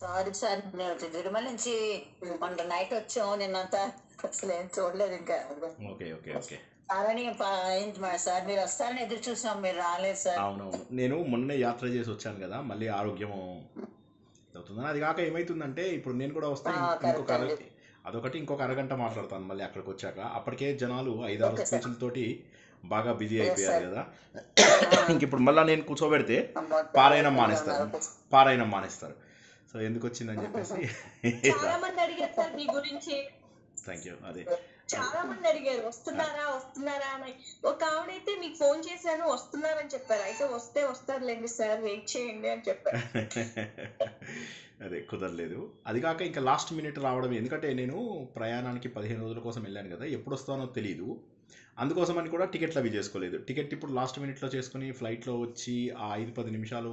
Sorry sir, మేము తిరుమల నుంచి మొన్న నైట్ వచ్చాము. నిన్నంతా అసలు ఏం చూడలేదు ఇంకా. ఓకే ఓకే ఓకే సారని సార్ మీరు వస్తారని ఎదురు చూసాం, మీరు రాలేదు సార్. అవునవును, నేను మొన్నే యాత్ర చేసి వచ్చాను కదా, మళ్ళీ ఆరోగ్యం అవుతుందని. అది కాక ఏమవుతుందంటే ఇప్పుడు నేను కూడా వస్తే ఇంకొక కరెక్ట్ అండి. అదొకటి ఇంకొక అరగంట మాట్లాడతాను మళ్ళీ అక్కడికి వచ్చాక. అప్పటికే జనాలు 5-6 ఓకే సార్. స్పీచ్లతోటి బాగా బిజీ Yes, అయిపోయారు sir. కదా. ఆ, ఇంక ఇప్పుడు మళ్ళీ నేను కూర్చోబెడితే అమ్మో, పారాయణం చాలా మానేస్తారు, ఉన్నారు. పారాయణం మానేస్తారు. సో ఎందుకు వచ్చిందని చెప్పేసి చాలా మంది అడిగారు సార్ మీ గురించి. Thank you. అదే చాలా మంది అడిగారు వస్తున్నారా వస్తున్నారా అని. ఒక ఆవిడైతే మీకు ఫోన్ చేశాను వస్తున్నారని చెప్పారు. అయితే వస్తే వస్తారులేండి సార్, వెయిట్ చేయండి అని చెప్పారు. అదే కుదరలేదు. అది కాక ఇంకా లాస్ట్ మినిట్ రావడం, ఎందుకంటే నేను ప్రయాణానికి 15 రోజుల కోసం వెళ్ళాను కదా, ఎప్పుడు వస్తానో తెలియదు. అందుకోసం అని కూడా టికెట్లు అవి చేసుకోలేదు. టికెట్ ఇప్పుడు లాస్ట్ మినిట్లో చేసుకుని ఫ్లైట్లో వచ్చి ఆ 5-10 నిమిషాలు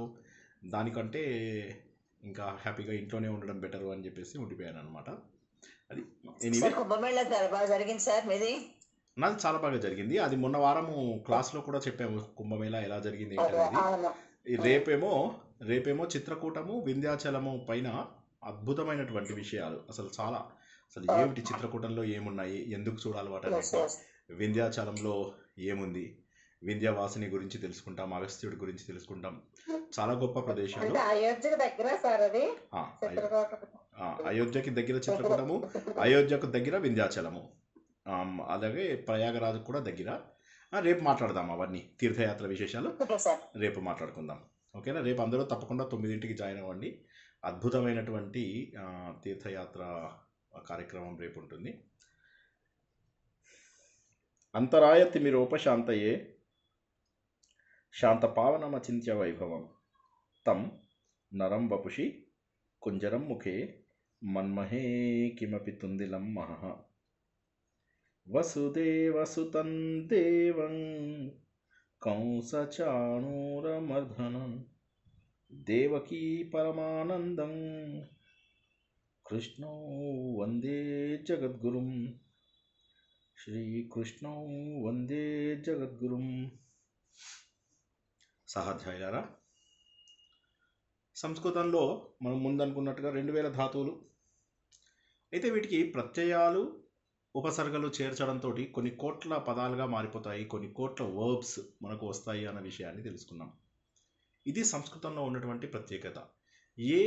దానికంటే ఇంకా హ్యాపీగా ఇంట్లోనే ఉండడం బెటరు అని చెప్పేసి ఉండిపోయాను అనమాట. అది ఎనీవే, సార్ కుంభమేళ బాగా జరిగింది సార్ మీది. నాది చాలా బాగా జరిగింది. అది మొన్న వారము క్లాస్లో కూడా చెప్పాము, కుంభమేళా ఎలా జరిగింది ఏంటనేది. అవును. ఈ రేపేమో చిత్రకూటము వింధ్యాచలము పైన అద్భుతమైనటువంటి విషయాలు. అసలు ఏమిటి చిత్రకూటంలో ఏమున్నాయి, ఎందుకు చూడాలి Yes, వాటన్నిటిని, yes. వింధ్యాచలంలో ఏముంది, వింధ్యవాసిని గురించి తెలుసుకుంటాం, అగస్త్యుడి గురించి తెలుసుకుంటాం. చాలా గొప్ప ప్రదేశాలు. అంటే అయోధ్యకు దగ్గర సార్ అది ఆ, చిత్రకూట. అయోధ్యకి దగ్గర చిత్రకూటము, అయోధ్యకు దగ్గర వింధ్యాచలము, అలాగే ప్రయాగరాజు కూడా దగ్గర. రేపు మాట్లాడదాం అవన్నీ తీర్థయాత్ర విశేషాలు, ఓకే సార్. రేపు మాట్లాడుకుందాం. ఓకేనా? రేపు అందరూ తప్పకుండా 9ంటికి జాయిన్ అవ్వండి. అద్భుతమైనటువంటి తీర్థయాత్ర కార్యక్రమం రేపు ఉంటుంది. అంతరాయ తిమిరోపశాంతయే శాంత పావనమచింత్య వైభవం తం నరం వపుషి కుంజరం ముఖే మన్మహే కిమపి తుందిలం మహః వసుదేవసుతం దేవం కంసచాణూరమర్ధనం దేవకీ పరమానందం కృష్ణో వందే జగద్గురుం శ్రీకృష్ణో వందే జగద్గురుం. సహాధ్యాయులారా, సంస్కృతంలో మనం ముందనుకున్నట్టుగా 2000 ధాతువులు అయితే, వీటికి ప్రత్యయాలు ఉపసర్గలు చేర్చడంతో కొన్ని కోట్ల పదాలుగా మారిపోతాయి, కొన్ని కోట్ల వర్బ్స్ మనకు వస్తాయి అన్న విషయాన్ని తెలుసుకున్నాం. ఇది సంస్కృతంలో ఉన్నటువంటి ప్రత్యేకత. ఏ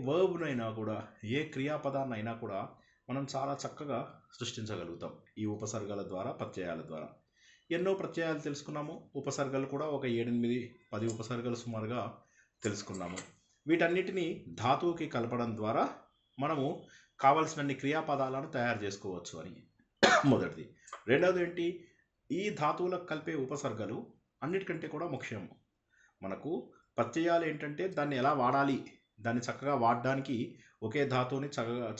వర్బ్నైనా కూడా, ఏ క్రియాపదాన్నైనా కూడా మనం చాలా చక్కగా సృష్టించగలుగుతాం ఈ ఉపసర్గల ద్వారా, ప్రత్యయాల ద్వారా. ఎన్నో ప్రత్యయాలు తెలుసుకున్నాము, ఉపసర్గలు కూడా ఒక 7-8-10 ఉపసర్గలు సుమారుగా తెలుసుకున్నాము. వీటన్నిటిని ధాతువుకి కలపడం ద్వారా మనము కావలసినన్ని క్రియాపదాలను తయారు చేసుకోవచ్చు అని మొదటిది. రెండవది ఏంటి, ఈ ధాతువులకు కలిపే ఉపసర్గలు అన్నిటికంటే కూడా ముఖ్యం. మనకు ప్రత్యయాలు ఏంటంటే దాన్ని ఎలా వాడాలి, దాన్ని చక్కగా వాడడానికి, ఒకే ధాతువుని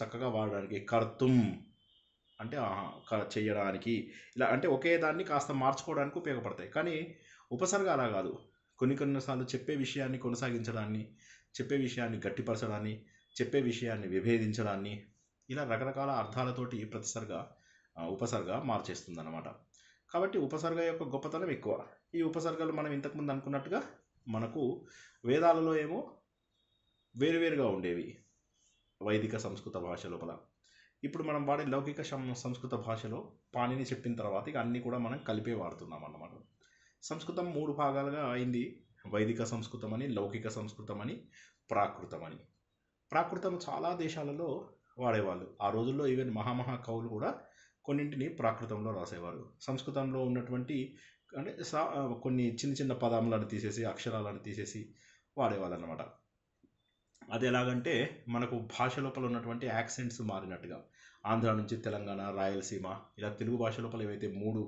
చక్కగా వాడడానికి, కర్తుం అంటే చేయడానికి, ఇలా అంటే ఒకే దాన్ని కాస్త మార్చుకోవడానికి ఉపయోగపడతాయి. కానీ ఉపసర్గ అలా కాదు. కొన్నిసార్లు చెప్పే విషయాన్ని కొనసాగించడాన్ని, చెప్పే విషయాన్ని గట్టిపరచడాన్ని, చెప్పే విషయాన్ని విభేదించడాన్ని, ఇలా రకరకాల అర్థాలతోటి ఉపసర్గ మార్చేస్తుంది అన్నమాట. కాబట్టి ఉపసర్గ యొక్క గొప్పతనం ఎక్కువ. ఈ ఉపసర్గలు మనం ఇంతకుముందు అనుకున్నట్టుగా మనకు వేదాలలో ఏమో వేరువేరుగా ఉండేవి వైదిక సంస్కృత భాష లోపల. ఇప్పుడు మనం వాడే లౌకిక సంస్కృత భాషలో పాణిని చెప్పిన తర్వాత ఇక అన్నీ కూడా మనం కలిపే వాడుతున్నాం అన్నమాట. సంస్కృతం 3 భాగాలుగా అయింది: వైదిక సంస్కృతం అని, లౌకిక సంస్కృతం అని, ప్రాకృతం అని. ప్రాకృతం చాలా దేశాలలో వాడేవాళ్ళు. ఆ రోజుల్లో ఈవెన్ మహామహా కవులు కూడా కొన్నింటిని ప్రాకృతంలో రాసేవారు. సంస్కృతంలో ఉన్నటువంటి అంటే కొన్ని చిన్న చిన్న పదములను తీసేసి, అక్షరాలను తీసేసి వాడేవాళ్ళు అన్నమాట. అది ఎలాగంటే మనకు భాష లోపల ఉన్నటువంటి యాక్సెంట్స్ మారినట్టుగా, ఆంధ్ర నుంచి తెలంగాణ, రాయలసీమ, ఇలా తెలుగు భాష లోపల ఏవైతే 3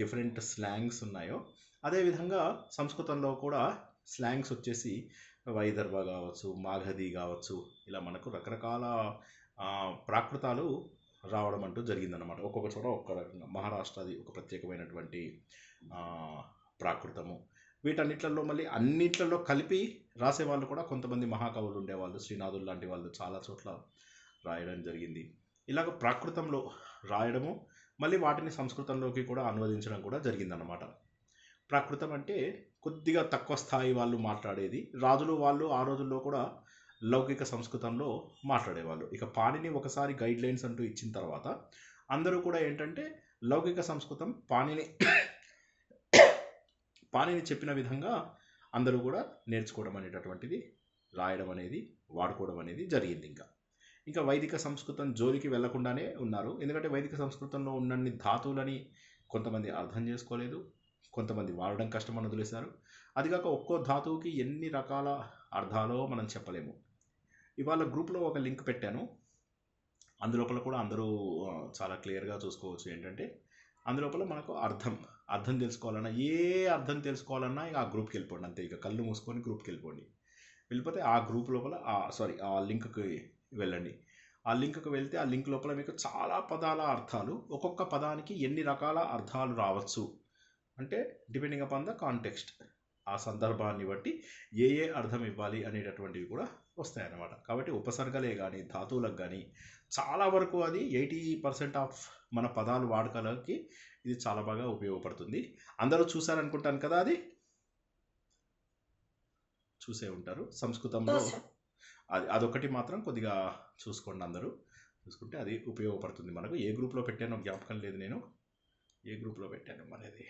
డిఫరెంట్ స్లాంగ్స్ ఉన్నాయో, అదేవిధంగా సంస్కృతంలో కూడా స్లాంగ్స్ వచ్చేసి వైదర్భ కావచ్చు, మాగధి కావచ్చు, ఇలా మనకు రకరకాల ప్రాకృతాలు రావడం అంటూ జరిగిందనమాట. ఒక్కొక్క చోట ఒక్క రకంగా. మహారాష్ట్రది ఒక ప్రత్యేకమైనటువంటి ప్రాకృతము. వీటన్నిట్లలో మళ్ళీ అన్నిట్లలో కలిపి రాసేవాళ్ళు కూడా కొంతమంది మహాకవులు ఉండేవాళ్ళు. శ్రీనాథులు లాంటి వాళ్ళు చాలా చోట్ల రాయడం జరిగింది. ఇలాగ ప్రాకృతంలో రాయడము, మళ్ళీ వాటిని సంస్కృతంలోకి కూడా అనువదించడం కూడా జరిగిందన్నమాట. ప్రాకృతం అంటే కొద్దిగా తక్కువ స్థాయి వాళ్ళు మాట్లాడేది. రాజులు వాళ్ళు ఆ రోజుల్లో కూడా లౌకిక సంస్కృతంలో మాట్లాడేవాళ్ళు. ఇక పాణిని ఒకసారి గైడ్ లైన్స్ అంటూ ఇచ్చిన తర్వాత అందరూ కూడా ఏంటంటే లౌకిక సంస్కృతం పాణిని చెప్పిన విధంగా అందరూ కూడా నేర్చుకోవడం అనేటటువంటిది, రాయడం అనేది, వాడుకోవడం అనేది జరిగింది. ఇంకా వైదిక సంస్కృతం జోలికి వెళ్లకుండానే ఉన్నారు. ఎందుకంటే వైదిక సంస్కృతంలో ఉన్నన్ని ధాతువులని కొంతమంది అర్థం చేసుకోలేదు, కొంతమంది వాడడం కష్టమని వదిలేశారు. అదిగాక ఒక్కో ధాతువుకి ఎన్ని రకాల అర్థాలో మనం చెప్పలేము. ఇవాళ గ్రూప్లో ఒక లింక్ పెట్టాను, అందులోపల కూడా అందరూ చాలా క్లియర్గా చూసుకోవచ్చు. ఏంటంటే అందులోపల మనకు అర్థం తెలుసుకోవాలన్నా, ఏ అర్థం తెలుసుకోవాలన్నా ఇక ఆ గ్రూప్కి వెళ్ళిపోండి అంతే. ఇక కళ్ళు మూసుకొని గ్రూప్కి వెళ్ళిపోతే ఆ గ్రూప్ లోపల ఆ లింక్కి వెళ్ళండి. ఆ లింక్కి వెళ్తే ఆ లింక్ లోపల మీకు చాలా పదాల అర్థాలు, ఒక్కొక్క పదానికి ఎన్ని రకాల అర్థాలు రావచ్చు అంటే డిపెండింగ్ అపాన్ ద కాంటెక్స్ట్, ఆ సందర్భాన్ని బట్టి ఏ అర్థం ఇవ్వాలి అనేటటువంటివి కూడా వస్తాయన్నమాట. కాబట్టి ఉపసర్గలే కానీ ధాతువులకు కానీ చాలా వరకు అది 80% ఆఫ్ మన పదాలు వాడకాలకి ఇది చాలా బాగా ఉపయోగపడుతుంది. అందరూ చూసారనుకుంటాను కదా, అది చూసే ఉంటారు. సంస్కృతంలో అదొకటి మాత్రం కొద్దిగా చూసుకోండి, అందరూ చూసుకుంటే అది ఉపయోగపడుతుంది మనకు. ఏ గ్రూప్లో పెట్టానో జ్ఞాపకం లేదు, నేను ఏ గ్రూప్లో పెట్టాను అనేది.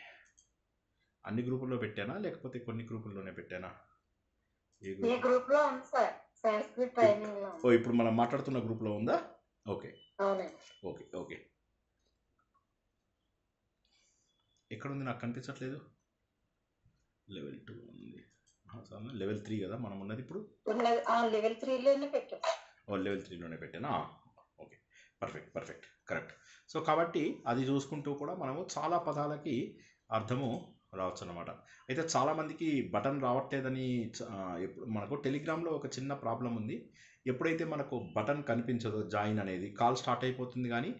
అన్ని గ్రూపుల్లో పెట్టానా లేకపోతే కొన్ని గ్రూపుల్లోనే పెట్టానా? ఏ గ్రూప్లో? ఇప్పుడు మనం మాట్లాడుతున్న గ్రూప్లో ఉందా? Okay okay okay. ఎక్కడుంది నాకు కనిపించట్లేదు. లెవెల్ 2 ఉంది, లెవెల్ 3 కదా మనం ఉన్నది ఇప్పుడు. లెవెల్ 3లోనే పెట్టాను. లెవెల్ 3లోనే పెట్టానా? Okay, perfect correct. సో కాబట్టి అది చూసుకుంటూ కూడా మనము చాలా పదాలకి అర్థము రావచ్చు అన్నమాట. అయితే చాలామందికి బటన్ రావట్లేదని మనకు టెలిగ్రామ్లో ఒక చిన్న ప్రాబ్లం ఉంది. ఎప్పుడైతే మనకు బటన్ కనిపించదో, జాయిన్ అనేది కాల్ స్టార్ట్ అయిపోతుంది కానీ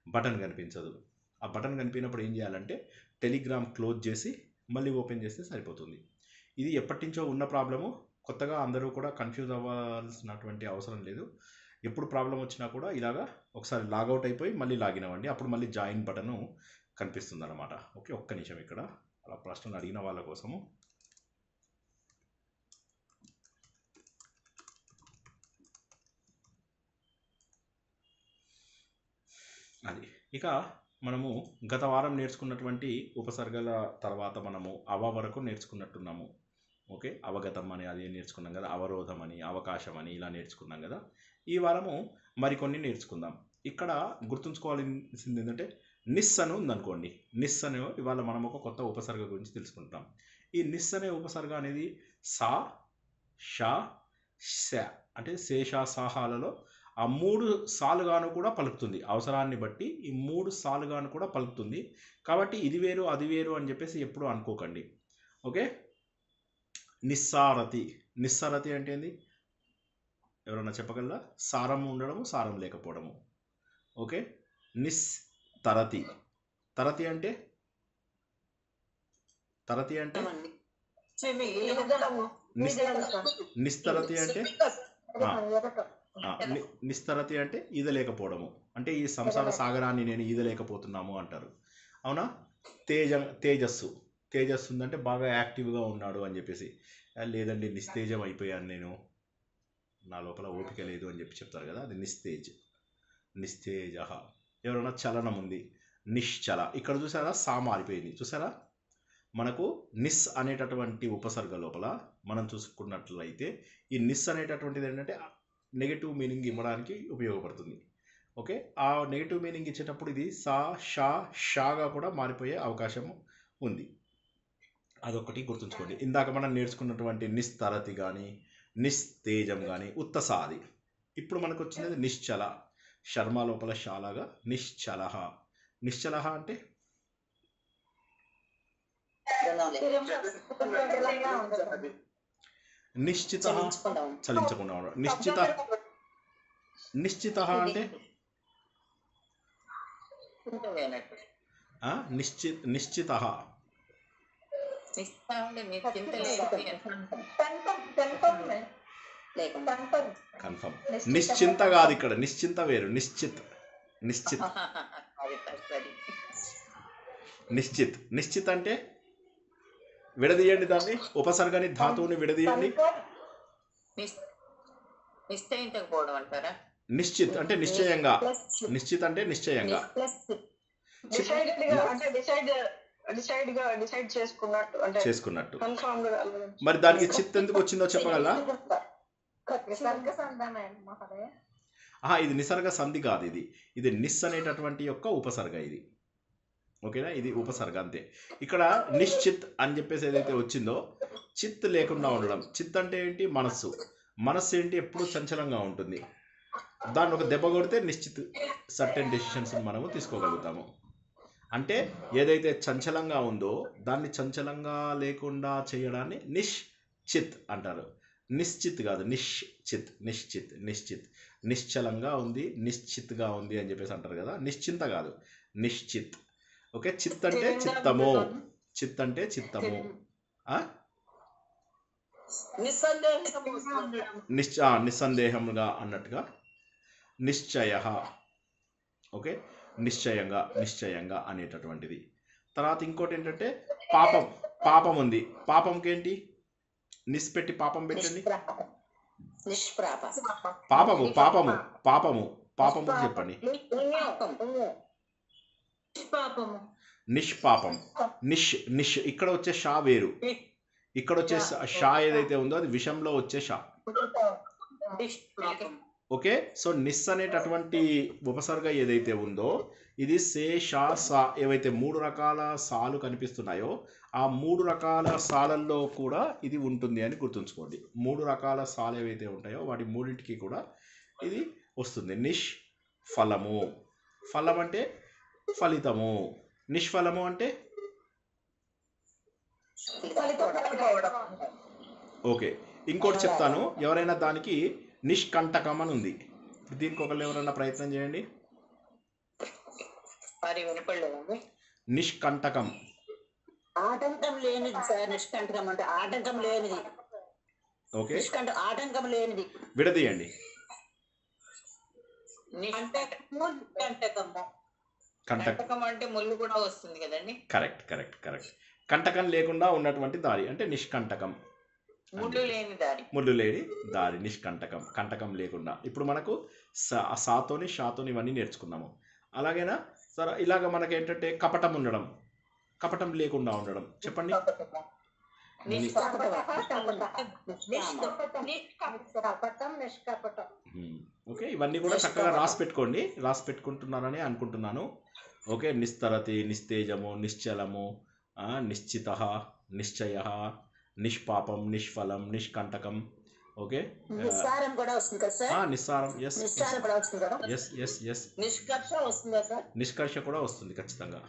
బటన్ కనిపించదు. ఆ బటన్ కనిపించినప్పుడు ఏం చేయాలంటే టెలిగ్రామ్ క్లోజ్ చేసి మళ్ళీ ఓపెన్ చేస్తే సరిపోతుంది. ఇది ఎప్పటి నుంచో ఉన్న ప్రాబ్లము, కొత్తగా అందరూ కూడా కన్ఫ్యూజ్ అవ్వాల్సినటువంటి అవసరం లేదు. ఎప్పుడు ప్రాబ్లం వచ్చినా కూడా ఇలాగా ఒకసారి లాగౌట్ అయిపోయి మళ్ళీ లాగిన్ అవ్వండి, అప్పుడు మళ్ళీ జాయిన్ బటను కనిపిస్తుంది అన్నమాట. ఓకే, ఒక్క నిమిషం ఇక్కడ అలా ప్రశ్నలు అడిగిన వాళ్ళ కోసము. అది ఇక మనము గత వారం నేర్చుకున్నటువంటి ఉపసర్గల తర్వాత మనము వరకు నేర్చుకున్నట్టున్నాము. ఓకే, అవగతం అని అది నేర్చుకున్నాం కదా, అవరోధం అని, అవకాశం అని ఇలా నేర్చుకున్నాం కదా. ఈ వారము మరికొన్ని నేర్చుకుందాం. ఇక్కడ గుర్తుంచుకోవాల్సింది ఏంటంటే నిస్ అని ఉందనుకోండి. నిస్ అనే ఇవాళ మనం ఒక కొత్త ఉపసర్గ గురించి తెలుసుకుంటాం. ఈ నిస్ అనే ఉపసర్గ అనేది సా, షా, శ అంటే శేషా సాహాలలో ఆ 3 సాలుగాను కూడా పలుకుతుంది. అవసరాన్ని బట్టి ఈ 3 సాలుగాను కూడా పలుకుతుంది. కాబట్టి ఇది వేరు అది వేరు అని చెప్పేసి ఎప్పుడు అనుకోకండి. ఓకే, నిస్సారతి అంటే ఏంది? ఎవరన్నా చెప్పగలరా? సారం ఉండడము, సారం లేకపోవడము. ఓకే, తరతి అంటే నిస్తరతి అంటే నిస్తరతి అంటే ఈదలేకపోవడము. అంటే ఈ సంసార సాగరాన్ని నేను ఈదలేకపోతున్నాము అంటారు. అవునా? తేజస్సు ఉందంటే బాగా యాక్టివ్గా ఉన్నాడు అని చెప్పేసి. లేదండి నిస్తేజం అయిపోయాను నేను, నా లోపల ఓపిక లేదు అని చెప్పి చెప్తారు కదా, అది నిస్తేజ. ఎవరైనా చలనం ఉంది, నిశ్చల. ఇక్కడ చూసారా సా మారిపోయింది, చూసారా? మనకు నిస్ అనేటటువంటి ఉపసర్గ లోపల మనం చూసుకున్నట్లయితే ఈ నిస్ అనేటటువంటిది ఏంటంటే నెగటివ్ మీనింగ్ ఇవ్వడానికి ఉపయోగపడుతుంది. ఓకే, ఆ నెగటివ్ మీనింగ్ ఇచ్చేటప్పుడు ఇది సా, షాగా కూడా మారిపోయే అవకాశం ఉంది. అదొకటి గుర్తుంచుకోండి. ఇందాక మనం నేర్చుకున్నటువంటి నిస్తరతి కానీ నిస్తేజం కానీ ఉత్తసాది. ఇప్పుడు మనకు వచ్చినది నిశ్చల. శర్మ లోపల శాలగా నిశ్చల అంటే నిశ్చిత, చలించకుండా ఉండడం. నిశ్చిత అంటే నిశ్చిత కన్ఫర్మ్. నిశ్చింత కాదు, ఇక్కడ నిశ్చింత వేరు. నిశ్చిత్ అంటే విడదీయండి దాన్ని, ఉపసర్గని ధాతువుని విడదీయండి. నిశ్చయించకపోవడం అంటారా? నిశ్చిత్ అంటే నిశ్చయంగా, నిశ్చిత్ అంటే నిశ్చయంగా, చేసుకున్నట్టు. మరి దానికి చిత్ ఎందుకు వచ్చిందో చెప్పగలరా? ఇది నిసర్గ సంధి కాదు, ఇది నిస్ అనేటటువంటి యొక్క ఉపసర్గ ఇది. ఓకేనా, ఇది ఉపసర్గ అంతే. ఇక్కడ నిశ్చిత్ అని చెప్పేసి ఏదైతే వచ్చిందో, చిత్ లేకుండా ఉండడం. చిత్ అంటే ఏంటి? మనస్సు. మనస్సు ఏంటి? ఎప్పుడు చంచలంగా ఉంటుంది. దాన్ని ఒక దెబ్బ కొడితే నిశ్చిత్ సర్టెన్ డెసిషన్స్ మనము తీసుకోగలుగుతాము. అంటే ఏదైతే చంచలంగా ఉందో దాన్ని చంచలంగా లేకుండా చేయడాన్ని నిశ్చిత్ అంటారు. నిశ్చిత్ కాదు, నిశ్చిత్. నిశ్చిత్ నిశ్చిత్ నిశ్చలంగా ఉంది, నిశ్చిత్గా ఉంది అని చెప్పేసి అంటారు కదా. నిశ్చింత కాదు, నిశ్చిత్. ఓకే, చిత్ అంటే చిత్తము, చిత్ అంటే చిత్తము. నిస్సందేహంగా అన్నట్టుగా నిశ్చయ. ఓకే, నిశ్చయంగా, నిశ్చయంగా అనేటటువంటిది. తర్వాత ఇంకోటి ఏంటంటే పాపం. పాపం ఉంది. పాపంకి ఏంటి? నిస్ పెట్టి పాపం పెట్టండి. పాపము, పాపము, పాపము, పాపము చెప్పండి. నిష్పాపం. నిష్ ఇక్కడ వచ్చే షా వేరు, ఇక్కడ వచ్చే షా ఏదైతే ఉందో అది విషంలో వచ్చే షా. ఓకే, సో నిస్ అనేటటువంటి ఉపసర్గ ఏదైతే ఉందో ఇది సే, షా, సా ఏవైతే 3 రకాల సాలు కనిపిస్తున్నాయో ఆ 3 రకాల సాలల్లో కూడా ఇది ఉంటుంది అని గుర్తుంచుకోండి. 3 రకాల సాలు ఏవైతే ఉంటాయో వాటి మూడింటికి కూడా ఇది వస్తుంది. నిష్ ఫలము. ఫలం అంటే ఫలితము. నిష్ఫలము అంటే ఓకే. ఇంకోటి చెప్తాను, ఎవరైనా దానికి నిష్కంటకం అని ఉంది. దీనికి ఒకళ్ళు ఎవరైనా ప్రయత్నం చేయండి. నిష్కంటకం. ఆటంకం లేనిది సార్. నిష్కంటకం అంటే ఆటంకం లేనిది. ఓకే, ఆటంకం లేనిది. విడదీయండి. కంటకం అంటే ముళ్ళు కూడా వస్తుంది కదండి. Correct correct correct. కంటకం లేకుండా ఉన్నటువంటి దారి అంటే నిష్కంటకం. ముళ్ళు లేని దారి. ముళ్ళు లేని దారి నిష్కంటకం. కంటకం లేకుండా. ఇప్పుడు మనకు సాతోని షాతోని ఇవన్నీ నేర్చుకున్నాము. అలాగేనా సరే, ఇలాగ మనకి ఏంటంటే కపటం ఉండడం, కపటం లేకుండా ఉండడం. చెప్పండి. ఓకే, ఇవన్నీ కూడా చక్కగా రాసి పెట్టుకోండి. రాసి పెట్టుకుంటున్నారని అనుకుంటున్నాను. ఓకే, నిస్తరతి, నిస్తేజము, నిశ్చలము, నిశ్చిత, నిశ్చయ, నిష్పాపం, నిష్ఫలం, నిష్కంటకం. ఓకే, నిస్సారం కూడా వస్తుంది కదా సార్. నిస్సారం. ఎస్ నిస్సారం కూడా వస్తుంది కదా. Yes yes yes. నిష్కర్ష వస్తుందా సార్? నిష్కర్ష కూడా వస్తుంది ఖచ్చితంగా.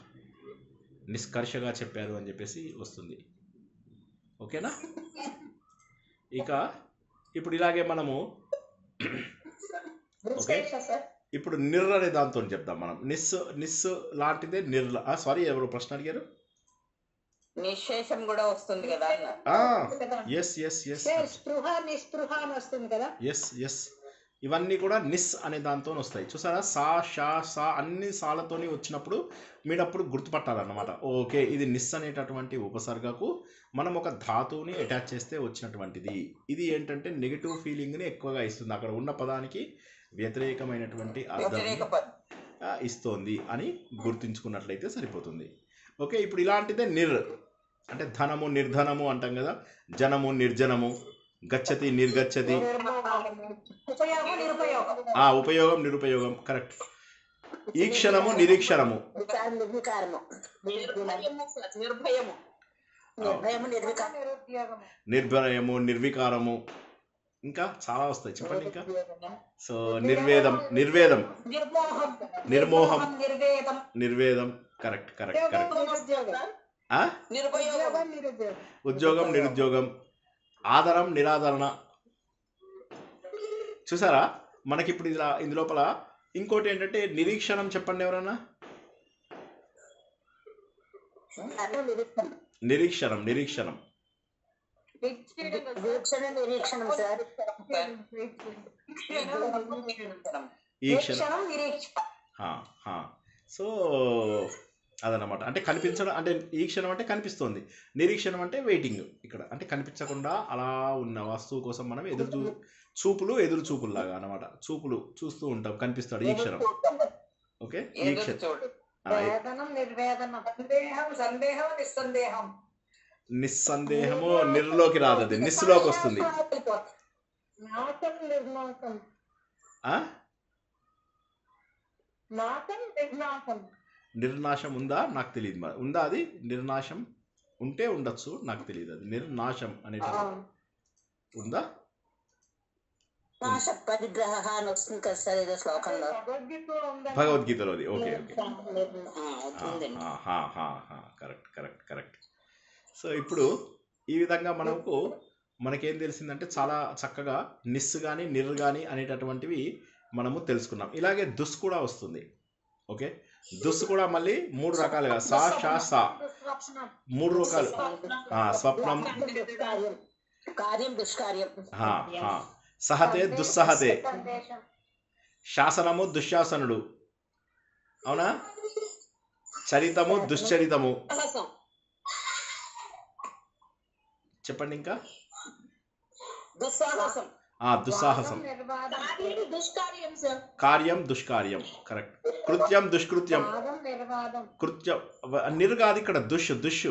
నిష్కర్షగా చెప్పారు అని చెప్పేసి వస్తుంది. ఓకేనా. ఇక ఇప్పుడు ఇలాగే మనము ఓకే, ఇప్పుడు నిర్ అనే దాంతో చెప్దాం మనం. నిస్ లాంటిదే నిర్ల. సారీ, ఎవరు ప్రశ్న అడిగారు? నిశేషం కూడా వస్తుంది కదా. ఎస్ ఎస్ ఎస్ స్పృహ, నిస్పృహ అని వస్తుంది కదా. ఎస్ ఎస్, ఇవన్నీ కూడా నిస్ అనే దాంతో వస్తాయి. చూసారా, సా, షా, సా అన్ని సాలతోని వచ్చినప్పుడు మీరప్పుడు గుర్తుపట్టాలన్నమాట. ఓకే, ఇది నిస్ అనేటటువంటి ఉపసర్గకు మనం ఒక ధాతువుని అటాచ్ చేస్తే వచ్చినటువంటిది. ఇది ఏంటంటే నెగిటివ్ ఫీలింగ్ని ఎక్కువగా ఇస్తుంది. అక్కడ ఉన్న పదానికి వ్యతిరేకమైనటువంటి అర్థం ఇస్తోంది అని గుర్తుంచుకున్నట్లయితే సరిపోతుంది. ఓకే, ఇప్పుడు ఇలాంటిదే నిర్ అంటే ధనము, నిర్ధనము అంటాం కదా. జనము, నిర్జనము, గచ్చతి, నిర్గచ్చతి. ఉపయోగం, నిరుపయోగం. కరెక్ట్. ఈక్షణము, నిరీక్షణము. నిర్భయము, నిర్వికారము. ఇంకా చాలా వస్తాయి, చెప్పండి ఇంకా. సో నిర్వేదం, నిర్వేదం, నిర్మోహం, నిర్వేదం. Correct correct correct. ఉద్యోగం, నిరుద్యోగం, ఆదరం, నిరాదరణ. చూసారా, మనకి ఇప్పుడు ఇందులోపల ఇంకోటి ఏంటంటే నిరీక్షణం. చెప్పండి ఎవరన్నా. నిరీక్షణం, నిరీక్షణం, సో అదనమాట. అంటే కనిపించడం అంటే ఈ క్షణం అంటే కనిపిస్తోంది, నిరీక్షణం అంటే వెయిటింగ్. ఇక్కడ అంటే కనిపించకుండా అలా ఉన్న వస్తువు కోసం మనం ఎదురు చూపులు ఎదురు చూపుల్లాగా అనమాట. చూపులు చూస్తూ ఉంటాం, కనిపిస్తాడు ఈ క్షణం. ఓకే, ఈ క్షణం వేదనం నిర్వేదనం సందేహం సందేహం నిస్సందేహం నిస్సందేహము నిర్లోకి రాదు, అది నిస్సులోకి వస్తుంది. నాశం నిర్నాశం ఆ నాశం నిర్నాశం నిర్నాశం ఉందా నాకు తెలియదు, మరి ఉందా అది నిర్నాశం? ఉంటే ఉండొచ్చు, నాకు తెలియదు. అది నిర్నాశం అనేటప్పుడు ఉందా? నాశ పరిగ్రహ అని వస్తుంది కదా సార్ ఏదో శ్లోకంలో, భగవద్గీతలో ఉందండి. భగవద్గీతలోది. ఓకే ఓకే, ఉందండి. Correct correct correct. సో ఇప్పుడు ఈ విధంగా మనకేం తెలిసిందంటే చాలా చక్కగా నిస్ కానీ నిర్ కానీ అనేటటువంటివి మనము తెలుసుకున్నాం. ఇలాగే దుస్ కూడా వస్తుంది. ఓకే, దుస్ కూడా మళ్ళీ 3 రకాలుగా సా షా సా 3 రకాలు. స్వప్నం, కార్యం దుష్కార్యం, సహతే దుస్సహతే, శాసనము దుశ్శాసనుడు, అవునా, చరితము దుశ్చరితము. చెప్పండి ఇంకా. దుస్సాహసం, దుస్సాహసం, దుష్కార్యం సార్. కార్యం దుష్కార్యం, కరెక్ట్. కృత్యం దుష్కృత్యం, కృత్యం నిర్ కాదు ఇక్కడ, దుష్ దుష్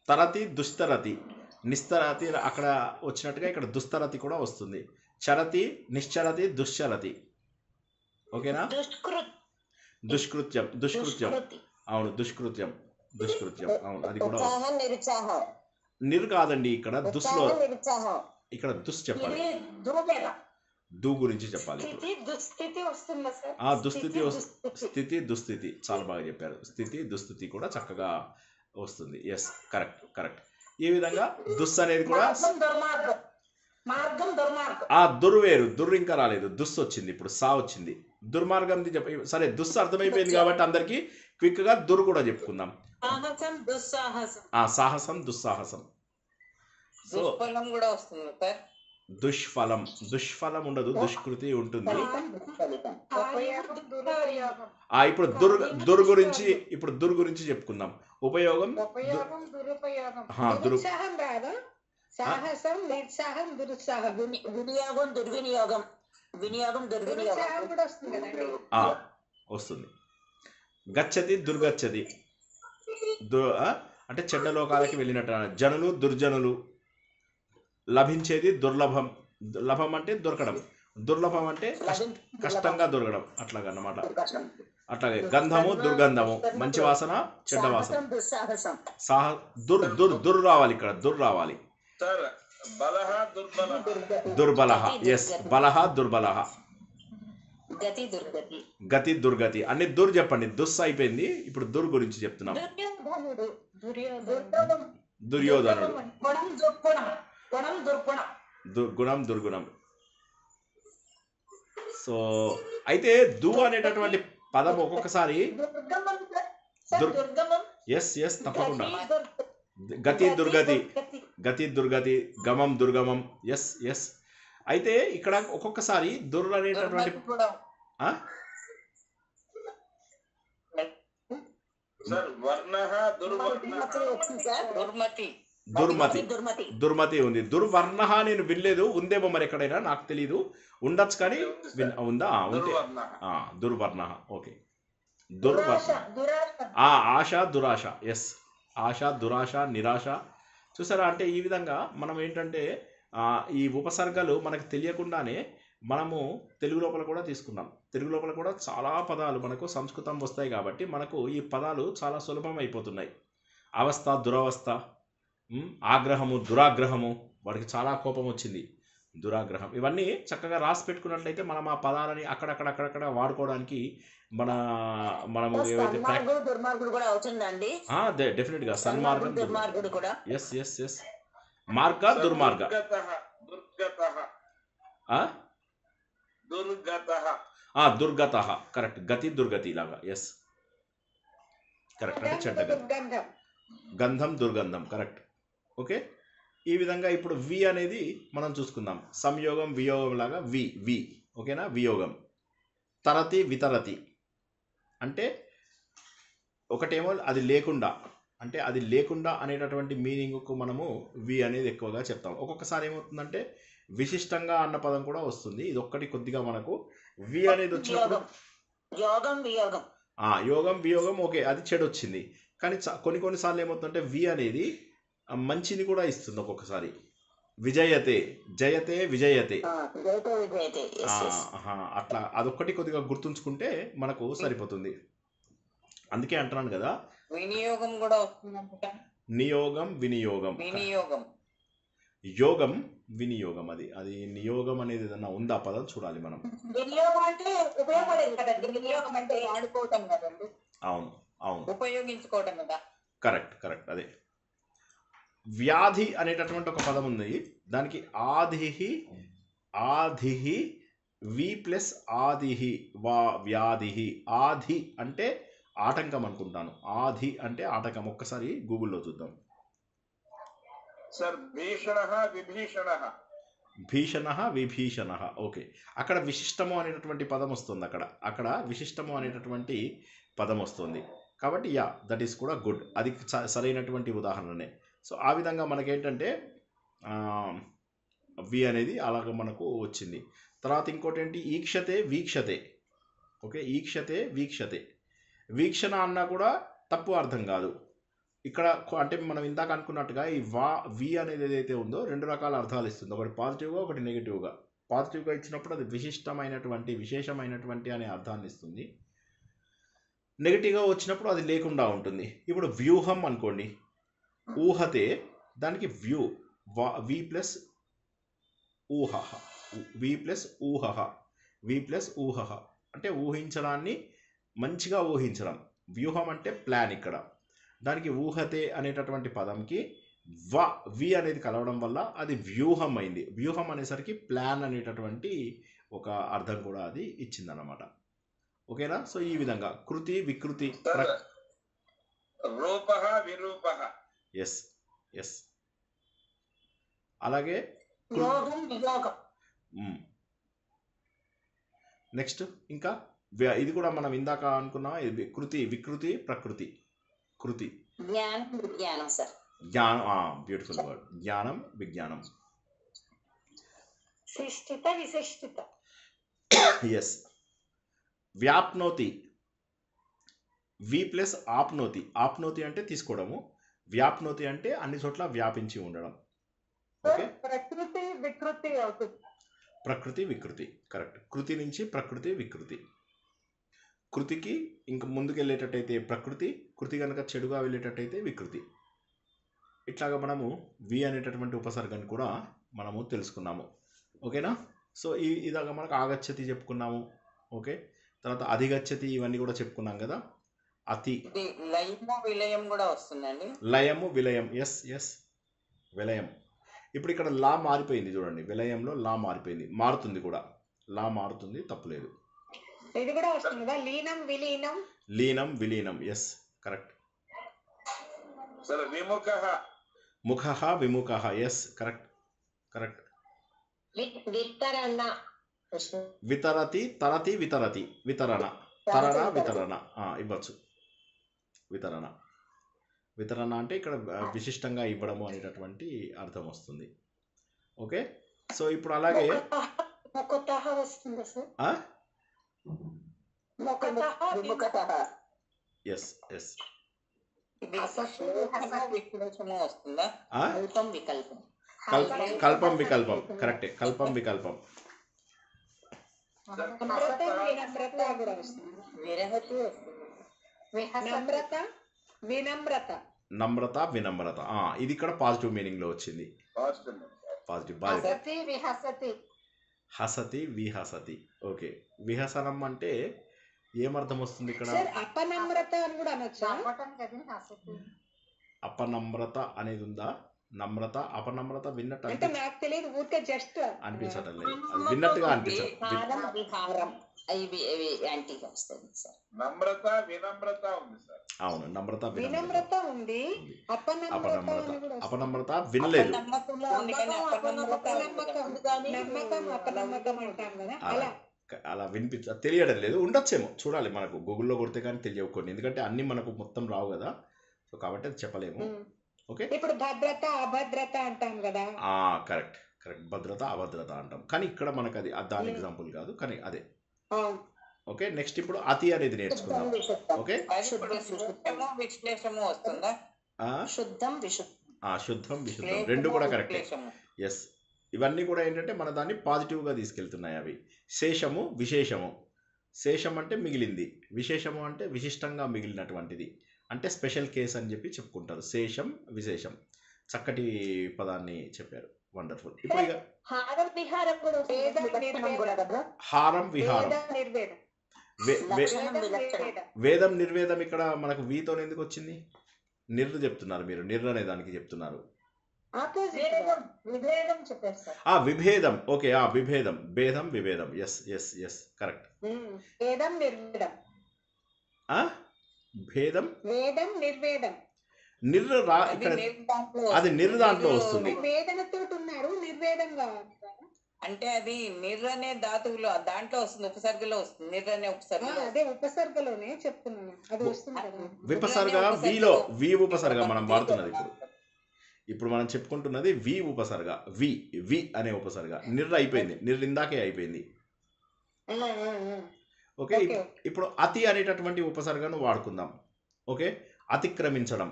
తరతి దుస్తరతి, నిస్తరతి అక్కడ వచ్చినట్టుగా ఇక్కడ దుస్తరతి కూడా వస్తుంది. చరతి నిశ్చరతి దుశ్చరతి. ఓకేనా. దుష్కృత్యం దుష్కృత్యం, అవును, దుష్కృత్యం దుష్కృత్యం, అవును, అది కూడా. నిర్ కాదండి ఇక్కడ, దుస్లో ఇక్కడ దుస్ చెప్పాలి, దు గురించి చెప్పాలి. దుస్థితి వస్తుందా సార్? దుస్థితి, స్థితి దుస్థితి, చాలా బాగా చెప్పారు. స్థితి దుస్థితి కూడా చక్కగా వస్తుంది. Yes, correct correct. ఈ విధంగా దుస్ అనేది కూడా దుర్వేరు, దుర్ ఇంకా రాలేదు, దుస్ వచ్చింది, ఇప్పుడు సా వచ్చింది. దుర్మార్గం సరే, దుస్ అర్థమైపోయింది కాబట్టి అందరికి క్విక్ గా దుర్ కూడా చెప్పుకుందాం. సాహసం దుస్సాహసం. సో కూడా వస్తుంది సార్. దుష్ఫలం, దుష్ఫలం ఉండదు, దుష్కృతి ఉంటుంది. ఇప్పుడు దుర్ గురించి చెప్పుకుందాం. ఉపయోగం, సాహసం నిరుత్సాహం దురుత్సాహం, వినియోగం దుర్వినియోగం, వినియోగం దుర్వినియోగం కూడా వస్తుంది. గచ్చతి దుర్గచ్చతి, అంటే చెడ్డ లోకాలకి వెళ్ళినట్టు. జనులు దుర్జనులు, లభించేది దుర్లభం, లభం అంటే దొరకడం, దుర్లభం అంటే కష్టంగా దొరకడం, అట్లాగా అన్నమాట. అట్లాగే గంధము దుర్గంధము, మంచి వాసన చెడ్డ వాసన. దుర్ రావాలి ఇక్కడ, దుర్ రావాలి. దుర్బలహ, ఎస్, బలహ దుర్బలహ. గతి దుర్గతి, అన్ని దుర్ చెప్పండి. దుస్ అయిపోయింది, ఇప్పుడు దుర్ గురించి చెప్తున్నాం. దుర్యోధనుడు, గుణం దుర్గుణం. సో అయితే దు అనేటటువంటి పదం ఒక్కొక్కసారి ఎస్ ఎస్ తప్పకుండా. గతి దుర్గతి, గతి దుర్గతి, గమం దుర్గమం, ఎస్ ఎస్. అయితే ఇక్కడ ఒక్కొక్కసారి దుర్ అనేటటువంటి దుర్మతి ఉంది. దుర్వర్ణ నేను వినలేదు, ఉందేమో మరి ఎక్కడైనా, నాకు తెలీదు, ఉండొచ్చు కానీ ఉందా, ఉంటే దుర్వర్ణ. ఓకే, దుర్వర్ణ. ఆశ దురాశ, ఎస్, ఆశ దురాశ నిరాశ. చూసారా, అంటే ఈ విధంగా మనం ఏంటంటే ఈ ఉపసర్గలు మనకు తెలియకుండానే మనము తెలుగు లోపల కూడా తీసుకున్నాం. తెలుగు లోపల కూడా చాలా పదాలు మనకు సంస్కృతం వస్తాయి కాబట్టి మనకు ఈ పదాలు చాలా సులభం అయిపోతున్నాయి. అవస్థ దురవస్థ, ఆగ్రహము దురాగ్రహము, వాడికి చాలా కోపం వచ్చింది, దురాగ్రహం. ఇవన్నీ చక్కగా రాసి పెట్టుకున్నట్లయితే మనం ఆ పదాలని అక్కడక్కడ వాడుకోవడానికి మనము ఏవైతే దుర్మార్గుడు కూడా అవుతుందండి. డెఫినెట్ గా సన్మార్గం దుర్మార్గుడు కూడా. ఎస్ ఎస్ ఎస్, మార్గ దుర్మార్గ, దుర్గత, కరెక్ట్. గతి దుర్గతి లాగా, ఎస్ కరెక్ట్, అంటే చెడ్డ గతి. గంధం దుర్గంధం, కరెక్ట్. ఓకే, ఈ విధంగా ఇప్పుడు వి అనేది మనం చూసుకుందాం. సంయోగం వియోగం లాగా వి, ఓకేనా. వియోగం. తరతి వితరతి, అంటే ఒకటేమో అది లేకుండా, అంటే అది లేకుండా అనేటటువంటి మీనింగ్కు మనము వి అనేది ఎక్కువగా చెప్తాం. ఒక్కొక్కసారి ఏమవుతుందంటే విశిష్టంగా అన్న పదం కూడా వస్తుంది. ఇది ఒక్కటి కొద్దిగా మనకు వి అనేది వచ్చినప్పుడు యోగం వియోగం యోగం వియోగం ఓకే, అది చెడు వచ్చింది. కానీ కొన్నిసార్లు ఏమవుతుందంటే వి అనేది మంచిని కూడా ఇస్తుంది. ఒక్కొక్కసారి విజయతే, జయతే, విజయతే, అట్లా అదొక్కటి కొద్దిగా గుర్తుంచుకుంటే మనకు సరిపోతుంది. అందుకే అంటున్నాను కదా, వినియోగం కూడా వస్తుంది. నియోగం వినియోగం, వినియోగం యోగం వినియోగం, అది నియోగం అనేది ఏదన్నా ఉందా పదం చూడాలి మనం. వినియోగం అంటే ఉపయోగపడేది కదండి. వినియోగం అంటే వాడుకోవటం కదండి. అవును అవును, ఉపయోగించుకోవటం కదా. కరెక్ట్ అదే. వ్యాధి అనేటటువంటి ఒక పదం ఉంది. దానికి ఆధిహి వి ప్లస్ ఆదిహి వా వ్యాధిహి. ఆధి అంటే ఆటంకం అనుకుంటాను. ఆధి అంటే ఆటంకం. ఒక్కసారి గూగుల్లో చూద్దాం. సార్ భీషణ విభీషణ. ఓకే, అక్కడ విశిష్టము అనేటటువంటి పదం వస్తుంది. అక్కడ విశిష్టము అనేటటువంటి పదం వస్తుంది. కాబట్టి దట్ ఈస్ కూడా గుడ్. అది సరైనటువంటి ఉదాహరణనే. సో ఆ విధంగా మనకేంటంటే వి అనేది అలాగ మనకు వచ్చింది. తర్వాత ఇంకోటి ఏంటి, ఈక్షతే వీక్షతే. ఓకే, ఈక్షతే వీక్షతే. వీక్షణ అన్నా కూడా తప్పు అర్థం కాదు. ఇక్కడ అంటే మనం ఇందాక అనుకున్నట్టుగా ఈ వి అనేది ఏదైతే ఉందో రెండు రకాల అర్థాలు ఇస్తుంది. ఒకటి పాజిటివ్గా, ఒకటి నెగిటివ్గా. పాజిటివ్గా ఇచ్చినప్పుడు అది విశిష్టమైనటువంటి, విశేషమైనటువంటి అనే అర్థాన్ని ఇస్తుంది. నెగిటివ్గా వచ్చినప్పుడు అది లేకుండా ఉంటుంది. ఇప్పుడు వ్యూహం అనుకోండి, ఊహతే, దానికి వ్యూ వి ప్లస్ ఊహ, వి ప్లస్ ఊహ అంటే ఊహించడాన్ని మంచిగా ఊహించడం. వ్యూహం అంటే ప్లాన్. ఇక్కడ దానికి ఊహతే అనేటటువంటి పదంకి వి అనేది కలవడం వల్ల అది వ్యూహం అయింది. వ్యూహం అనేసరికి ప్లాన్ అనేటటువంటి ఒక అర్థం కూడా అది ఇచ్చిందన్నమాట. ఓకేనా? సో ఈ విధంగా కృతి వికృతి, ఎస్ అలాగే నెక్స్ట్ ఇంకా ఇది కూడా మనం ఇందాక అనుకున్నాం. కృతి వికృతి ప్రకృతి. కృతి జ్ఞానం విజ్ఞానం సార్. Beautiful word. జ్ఞానం విజ్ఞానం. శిష్టిత విశిష్టిత. ఎస్. వ్యాప్నోతి, వి ప్లస్ ఆప్నోతి. ఆప్నోతి అంటే తీసుకోవడము, వ్యాప్నోతి అంటే అన్ని చోట్ల వ్యాపించి ఉండడం. ఓకే, ప్రకృతి వికృతి అవుతుంది. ప్రకృతి వికృతి, కరెక్ట్. కృతి నుంచి ప్రకృతి వికృతి. కృతికి ఇంక ముందుకు వెళ్ళేటట్టయితే ప్రకృతి, కృతి కనుక చెడుగా వెళ్ళేటట్టయితే వికృతి. ఇట్లాగా మనము వి అనేటటువంటి ఉపసర్గని కూడా మనము తెలుసుకున్నాము. ఓకేనా? సో ఇదాగా మనకు ఆగచ్చతి చెప్పుకున్నాము. ఓకే, తర్వాత అధిగచ్చతి, ఇవన్నీ కూడా చెప్పుకున్నాం కదా. అతి, లయము విలయం కూడా వస్తుందండి. లయము విలయం, ఎస్ విలయం. ఇప్పుడు ఇక్కడ లా మారిపోయింది చూడండి. విలయంలో లా మారిపోయింది, మారుతుంది కూడా. లా మారుతుంది, తప్పులేదు. ఇది కూడా వస్తుంది కదా, లీనం విలీనం. లీనం విలీనం, ఎస్ కరెక్ట్. ముఖః విముఖః, ఎస్ కరెక్ట్. వితరతి, తరతి, వితరతి, వితరణ, తరణ, వితరణ ఇవ్వచ్చు. వితరణ అంటే ఇక్కడ విశిష్టంగా ఇవ్వడము అనేటటువంటి అర్థం వస్తుంది. ఓకే, సో ఇప్పుడు అలాగే ఎస్ కల్పం వికల్పం, కరెక్టే. కల్పం వికల్పం. నమ్రత వినమ్రత. ఇది ఇక్కడ పాజిటివ్ మీనింగ్ లో వచ్చింది. పాజిటివ్. హసతి విహసతి. ఓకే, విహసనం అంటే ఏమర్థం వస్తుంది ఇక్కడ? అపనమ్రత అని కూడా అనొచ్చా? అపనమ్రత అనేది ఉందా? నమ్రత అపనమ్రత విన్నట్టు అంటే నాకు తెలియదు, ఊరికే జస్ట్ అనిపించడం లేదు. అది విన్నట్టుగా అనిపించదు. నమ్రత వినమ్రత ఉంది సార్. అవును, నమ్రత వినమ్రత ఉంది. అపనమ్రత వినలేదు. అలా తెలియడం లేదు. ఉండొచ్చేమో, చూడాలి. మనకు గూగుల్లో కొడితే కానీ తెలియవు కొన్ని, ఎందుకంటే అన్ని మనకు మొత్తం రావు కదా. సో సో కాబట్టి అది చెప్పలేము. ఓకే, ఇప్పుడు భద్రత అభద్రత అంటాం కదా. కరెక్ట్ కరెక్ట్, భద్రత అభద్రత అంటాం, కానీ ఇక్కడ మనకు అది దాని ఎగ్జాంపుల్ కాదు, కానీ అదే. ఓకే, నెక్స్ట్ ఇప్పుడు అతి అనేది నేర్చుకుందాం. ఓకే, విశ్లేషము వస్తుందా? శుద్ధం విశుద్ధం, శుద్ధం విశుద్ధం రెండు కూడా కరెక్టే. ఎస్, ఇవన్నీ కూడా ఏంటంటే మన దాన్ని పాజిటివ్గా తీసుకెళ్తున్నాయి. అవి శేషము విశేషము. శేషం అంటే మిగిలింది, విశేషము అంటే విశిష్టంగా మిగిలినటువంటిది, అంటే స్పెషల్ కేస్ అని చెప్పి చెప్పుకుంటారు. శేషం విశేషం, చక్కటి పదాన్ని చెప్పారు, వండర్ఫుల్. ఇప్పుడు ఇక హారం విహారం కూడా హారం విహారం, నిర్వేదం, వేదం నిర్వేదం ఇక్కడ మనకు వీతో ఎందుకు వచ్చింది? నిర్రు చెప్తున్నారు మీరు, నిర్రు అనే దానికి చెప్తున్నారు. విభేదం చెప్పారు సార్. విభేదం, ఓకే, విభేదం, భేదం విభేదం, ఎస్ ఎస్ ఎస్ కరెక్ట్. వేదం నిర్వేదం, భేదం వేదం నిర్వేదం, నిర్రు ఇక్కడ అది నిర్రు దాంట్లో వస్తుంది. వేదనతో ఉన్నారు, నిర్వేదంగా అంటే అది నిర్ అనే ధాతువులో దాంట్లో వస్తుంది, ఉపసర్గలో వస్తుంది. నిర్ అనే ఉపసర్గ, అదే ఉపసర్గలోనే చెప్తున్నాను, అది వస్తుంది కదా. విపసర్గ విలో, వి ఉపసర్గ మనం వాడుతున్నది ఇప్పుడు మనం చెప్పుకుంటున్నది వి ఉపసర్గ, వి వి అనే ఉపసర్గ. నిర్ర అయిపోయింది, నిర్ర ఇందాకే అయిపోయింది. ఓకే, ఇప్పుడు అతి అనేటటువంటి ఉపసర్గను వాడుకుందాం. ఓకే, అతిక్రమించడం,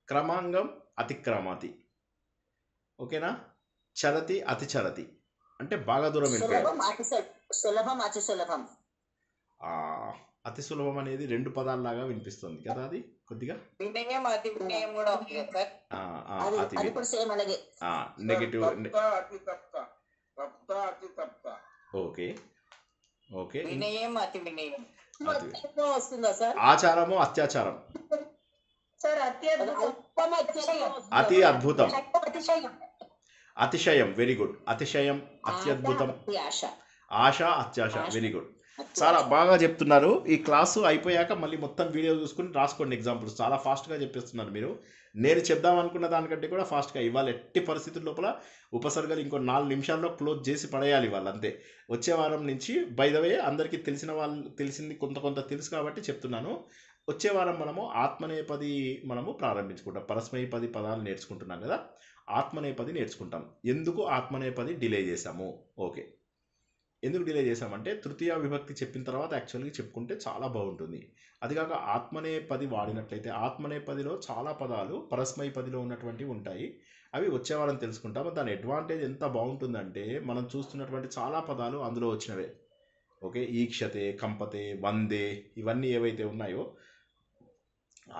క్రమాంగం అతిక్రమాతి. ఓకేనా, చరతి అతి చరతి అంటే బాగా దూరం వెళ్ళిపోయాడు. సులభం అతి సులభం. అతి సులభం అనేది రెండు పదాల్లాగా వినిపిస్తుంది కదా, అది కొద్దిగా వినయం అతి వినయం కూడా ఉంది కదా సార్. నెగటివ్. ఓకే ఓకే, వినయం అతి వినయం వస్తుందా సార్? ఆచారము అత్యాచారం, అతి అద్భుతం, అతిశయం, వెరీ గుడ్, అతిశయం అత్యద్భుతం, ఆశ అత్యాశ, వెరీ గుడ్, చాలా బాగా చెప్తున్నారు. ఈ క్లాసు అయిపోయాక మళ్ళీ మొత్తం వీడియో చూసుకుని రాసుకోండి ఎగ్జాంపుల్స్. చాలా ఫాస్ట్గా చెప్పేస్తున్నారు మీరు. నేను చెప్దాం అనుకున్న దానికంటే కూడా ఫాస్ట్గా. ఇవాళ ఎట్టి పరిస్థితుల లోపల ఉపసర్గలు ఇంకో 4 నిమిషాల్లో క్లోజ్ చేసి పడేయాలి వాళ్ళు, అంతే. వచ్చే వారం నుంచి బై ద వే అందరికీ తెలిసింది కొంత తెలుసు కాబట్టి చెప్తున్నాను. వచ్చే వారం మనము ఆత్మనేపది మనము ప్రారంభించుకుంటాం. పరస్మైపది పదాలు నేర్చుకుంటున్నాం కదా, ఆత్మనేపది నేర్చుకుంటాం. ఎందుకు ఆత్మనేపది డిలే చేసాము? ఓకే, ఎందుకు డిలే చేసామంటే తృతీయ విభక్తి చెప్పిన తర్వాత యాక్చువల్గా చెప్పుకుంటే చాలా బాగుంటుంది. అది కాక ఆత్మనేపది వాడినట్లయితే ఆత్మనేపదిలో చాలా పదాలు పరస్మైపదిలో ఉన్నటువంటివి ఉంటాయి. అవి వచ్చే వారం తెలుసుకుంటాము. దాని అడ్వాంటేజ్ ఎంత బాగుంటుందంటే మనం చూస్తున్నటువంటి చాలా పదాలు అందులో వచ్చినవే. ఓకే, ఈక్షతే, కంపతే, వందే, ఇవన్నీ ఏవైతే ఉన్నాయో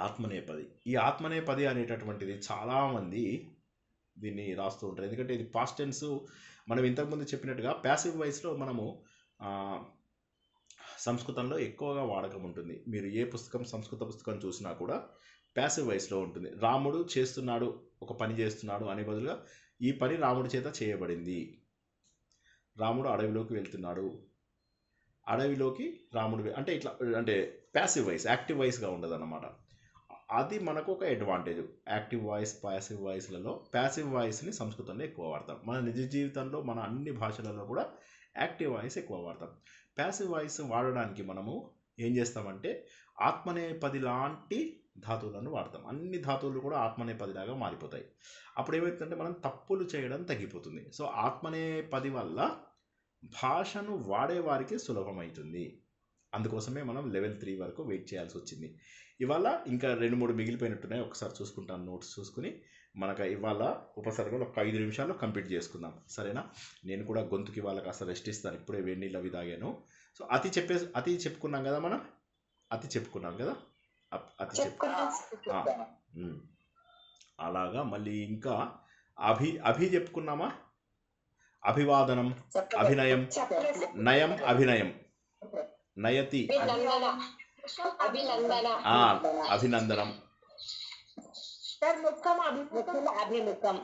ఆత్మనేపది. ఈ ఆత్మనేపది అనేటటువంటిది చాలామంది దీన్ని రాస్తూ ఉంటారు, ఎందుకంటే ఇది పాస్ట్ టెన్స్. మనం ఇంతకుముందు చెప్పినట్టుగా ప్యాసివ్ వాయిస్లో మనము సంస్కృతంలో ఎక్కువగా వాడకం ఉంటుంది. మీరు ఏ పుస్తకం, సంస్కృత పుస్తకం చూసినా కూడా ప్యాసివ్ వాయిస్లో ఉంటుంది. రాముడు చేస్తున్నాడు, ఒక పని చేస్తున్నాడు అనే బదులుగా ఈ పని రాముడి చేత చేయబడింది. రాముడు అడవిలోకి వెళ్తున్నాడు, అడవిలోకి రాముడు అంటే ఇట్లా, అంటే ప్యాసివ్ వాయిస్, యాక్టివ్ వాయిస్గా ఉండదు అన్నమాట. అది మనకు ఒక అడ్వాంటేజ్. యాక్టివ్ వాయిస్, ప్యాసివ్ వాయిస్లలో ప్యాసివ్ వాయిస్ని సంస్కృతంలో ఎక్కువ వాడతాం. మన నిజ జీవితంలో మన అన్ని భాషలలో కూడా యాక్టివ్ వాయిస్ ఎక్కువ వాడతాం. ప్యాసివ్ వాయిస్ వాడడానికి మనము ఏం చేస్తామంటే ఆత్మనేపది లాంటి ధాతువులను వాడతాం. అన్ని ధాతువులు కూడా ఆత్మనేపదిలాగా మారిపోతాయి. అప్పుడు ఏమవుతుందంటే మనం తప్పులు చేయడం తగ్గిపోతుంది. సో ఆత్మనేపది వల్ల భాషను వాడేవారికి సులభమవుతుంది. అందుకోసమే మనం లెవెల్ 3 వరకు వెయిట్ చేయాల్సి వచ్చింది. ఇవాళ ఇంకా 2-3 మిగిలిపోయినట్టున్నాయి, ఒకసారి చూసుకుంటాను, నోట్స్ చూసుకుని. మనకు ఇవాళ ఉపసర్గలు ఒక 5 నిమిషాల్లో కంప్లీట్ చేసుకుందాం, సరేనా? నేను కూడా గొంతుకి ఇవాళ కాస్త రెస్ట్ ఇస్తాను, ఇప్పుడే వేడి నీళ్ళు అవి తాగాను. సో అతి చెప్పుకున్నాం కదా, మనం అతి చెప్పుకున్నాం కదా, అలాగా. మళ్ళీ ఇంకా అభి చెప్పుకున్నామా? అభివాదనం, అభినయం, నయం, అభినయం, నయతి, అభినందనం, అభిముఖం,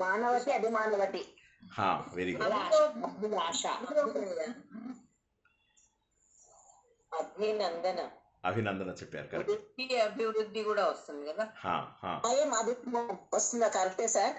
మానవతి, అభిమానవతి, వెరీ గుడ్, అభినందన, అభినందన చెప్పారు, కరెక్ట్. అభివృద్ధి కూడా వస్తుంది కదా, వస్తుందా? కరెక్టే సార్.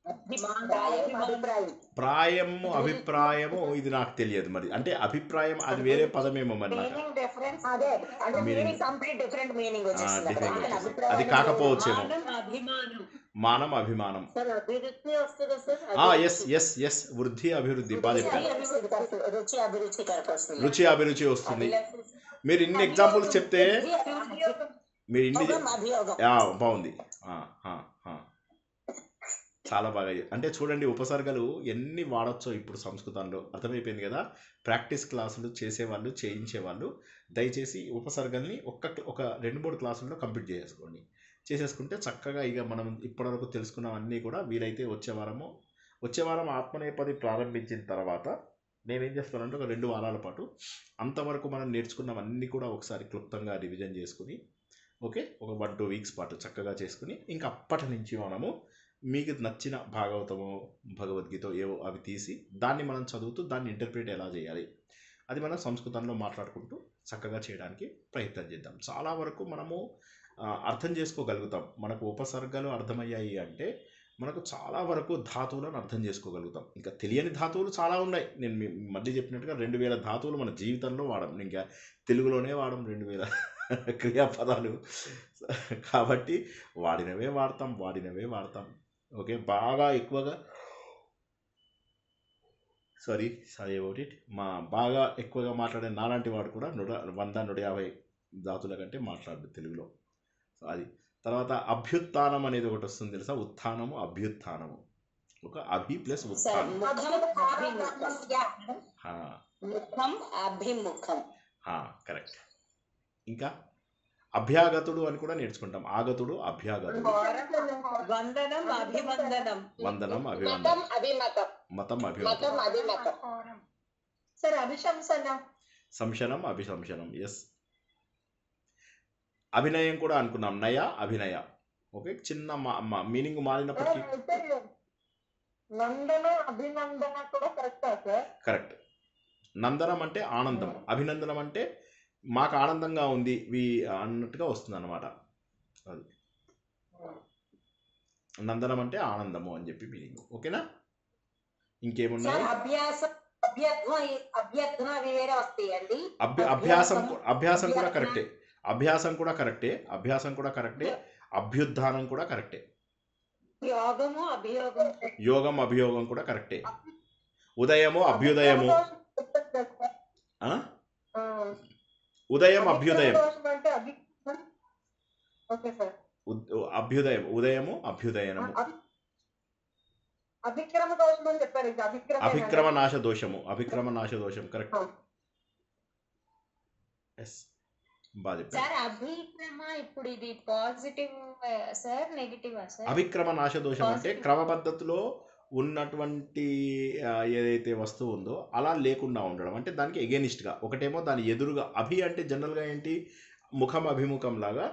అభిప్రాయం. ప్రాయము అభిప్రాయము ఇది నాకు తెలియదు మరి, అంటే అభిప్రాయం అది వేరే పదమేమో మరి నాకు మీనింగ్ డిఫరెన్స్ అదే అంటే Meaning. Meaning complete different meaning వచ్చేసింది అక్కడ. different అక్కడ వచ్చేసింది. అభిప్రాయం అది కాకపోవచ్చేమో. అభిమానం. మానం అభిమానం. సార్ అభివృద్ధి వస్తుంది సార్. ఎస్ ఎస్ ఎస్ వృద్ధి అభివృద్ధి బాగా చెప్పారు. రుచి అభిరుచి కరెక్ట్ వస్తుంది. రుచి అభిరుచి వస్తుంది. మీరు ఇన్ని ఎగ్జాంపుల్స్ చెప్తే మీరు ఇన్ని అభియోగం. బాగుంది. చాలా బాగా అంటే చూడండి ఉపసర్గలు ఎన్ని వాడచ్చో ఇప్పుడు సంస్కృతంలో అర్థమైపోయింది కదా. ప్రాక్టీస్ క్లాసులు చేసేవాళ్ళు చేయించేవాళ్ళు దయచేసి ఉపసర్గల్ని ఒక 2-3 క్లాసుల్లో కంప్లీట్ చేసేసుకుంటే చక్కగా ఇక మనం ఇప్పటివరకు తెలుసుకున్నవన్నీ కూడా వీలైతే వచ్చే వారం ఆత్మనేపథి ప్రారంభించిన తర్వాత నేనేం చేస్తానంటే ఒక 2 వారాల పాటు అంతవరకు మనం నేర్చుకున్నవన్నీ కూడా ఒకసారి క్లుప్తంగా రివిజన్ చేసుకుని ఓకే ఒక 1-2 వీక్స్ పాటు చక్కగా చేసుకుని ఇంకా అప్పటి నుంచి మనము మీకు నచ్చిన భాగవతమో భగవద్గీత ఏవో అవి తీసి దాన్ని మనం చదువుతూ దాన్ని ఇంటర్ప్రిట్ ఎలా చేయాలి అది మనం సంస్కృతంలో మాట్లాడుకుంటూ చక్కగా చేయడానికి ప్రయత్నం చేద్దాం. చాలా వరకు మనము అర్థం చేసుకోగలుగుతాం. మనకు ఉపసర్గలు అర్థమయ్యాయి అంటే మనకు చాలా వరకు ధాతువులను అర్థం చేసుకోగలుగుతాం. ఇంకా తెలియని ధాతువులు చాలా ఉన్నాయి. నేను మళ్ళీ చెప్పినట్టుగా 2000 ధాతువులు మన జీవితంలో వాడం. ఇంకా తెలుగులోనే వాడం 2000 క్రియాపదాలు. కాబట్టి వాడినవే వాడతాం. ఓకే బాగా ఎక్కువగా సారీ అబౌట్ ఇట్ బాగా ఎక్కువగా మాట్లాడే నాలాంటి వాడు కూడా 100-150 ధాతుల కంటే మాట్లాడు తెలుగులో. అది తర్వాత అభ్యుత్థానం అనేది ఒకటి వస్తుంది తెలుసా. ఉత్థానము అభ్యుత్థానము ఒక అభి ప్లస్ ఉత్థానం. కరెక్ట్. ఇంకా అభ్యాగతుడు అని కూడా నేర్చుకుంటాం. ఆగతుడు అభ్యాగతుడు. వందనం అభివందనం. వందనం అభివందనం. మతం అభిమతం. సార్ అభిశంసనం. సంశనం అభిశంసనం. ఎస్. అభినయం కూడా అనుకున్నాం. నయ అభినయ. ఓకే చిన్న మీనింగ్ మారినప్పటికీ నందన అభినందన కూడా కరెక్టా సార్? కరెక్ట్. నందనం అంటే ఆనందం, అభినందనం అంటే మాకు ఆనందంగా ఉంది అన్నట్టుగా వస్తుంది అన్నమాట. అది నందనం అంటే ఆనందము అని చెప్పి మీనింగ్. ఓకేనా. ఇంకేమున్నాయి? అభ్యాసం కూడా కరెక్టే. అభ్యాసం కూడా కరెక్టే. అభ్యుత్థానం కూడా కరెక్టే. యోగం అభియోగం కూడా కరెక్టే. ఉదయము అభ్యుదయము. ఉదయం అభ్యుదయం. అభ్యుదయం ఉదయము అభ్యుదయనము. అభిక్రమ నాశ దోషము కరెక్ట్. ఎస్ బాగా చెప్పారు. సార్ అభిక్రమ ఇప్పుడు ఇది పాజిటివ్ సార్ నెగటివ్ సార్? అభిక్రమ నాశ దోషం అంటే క్రమ పద్ధతిలో ఉన్నటువంటి ఏదైతే వస్తువు ఉందో అలా లేకుండా ఉండడం. అంటే దానికి ఎగెనిస్ట్గా ఒకటేమో దాని ఎదురుగా. అభి అంటే జనరల్గా ఏంటి ముఖం అభిముఖం లాగా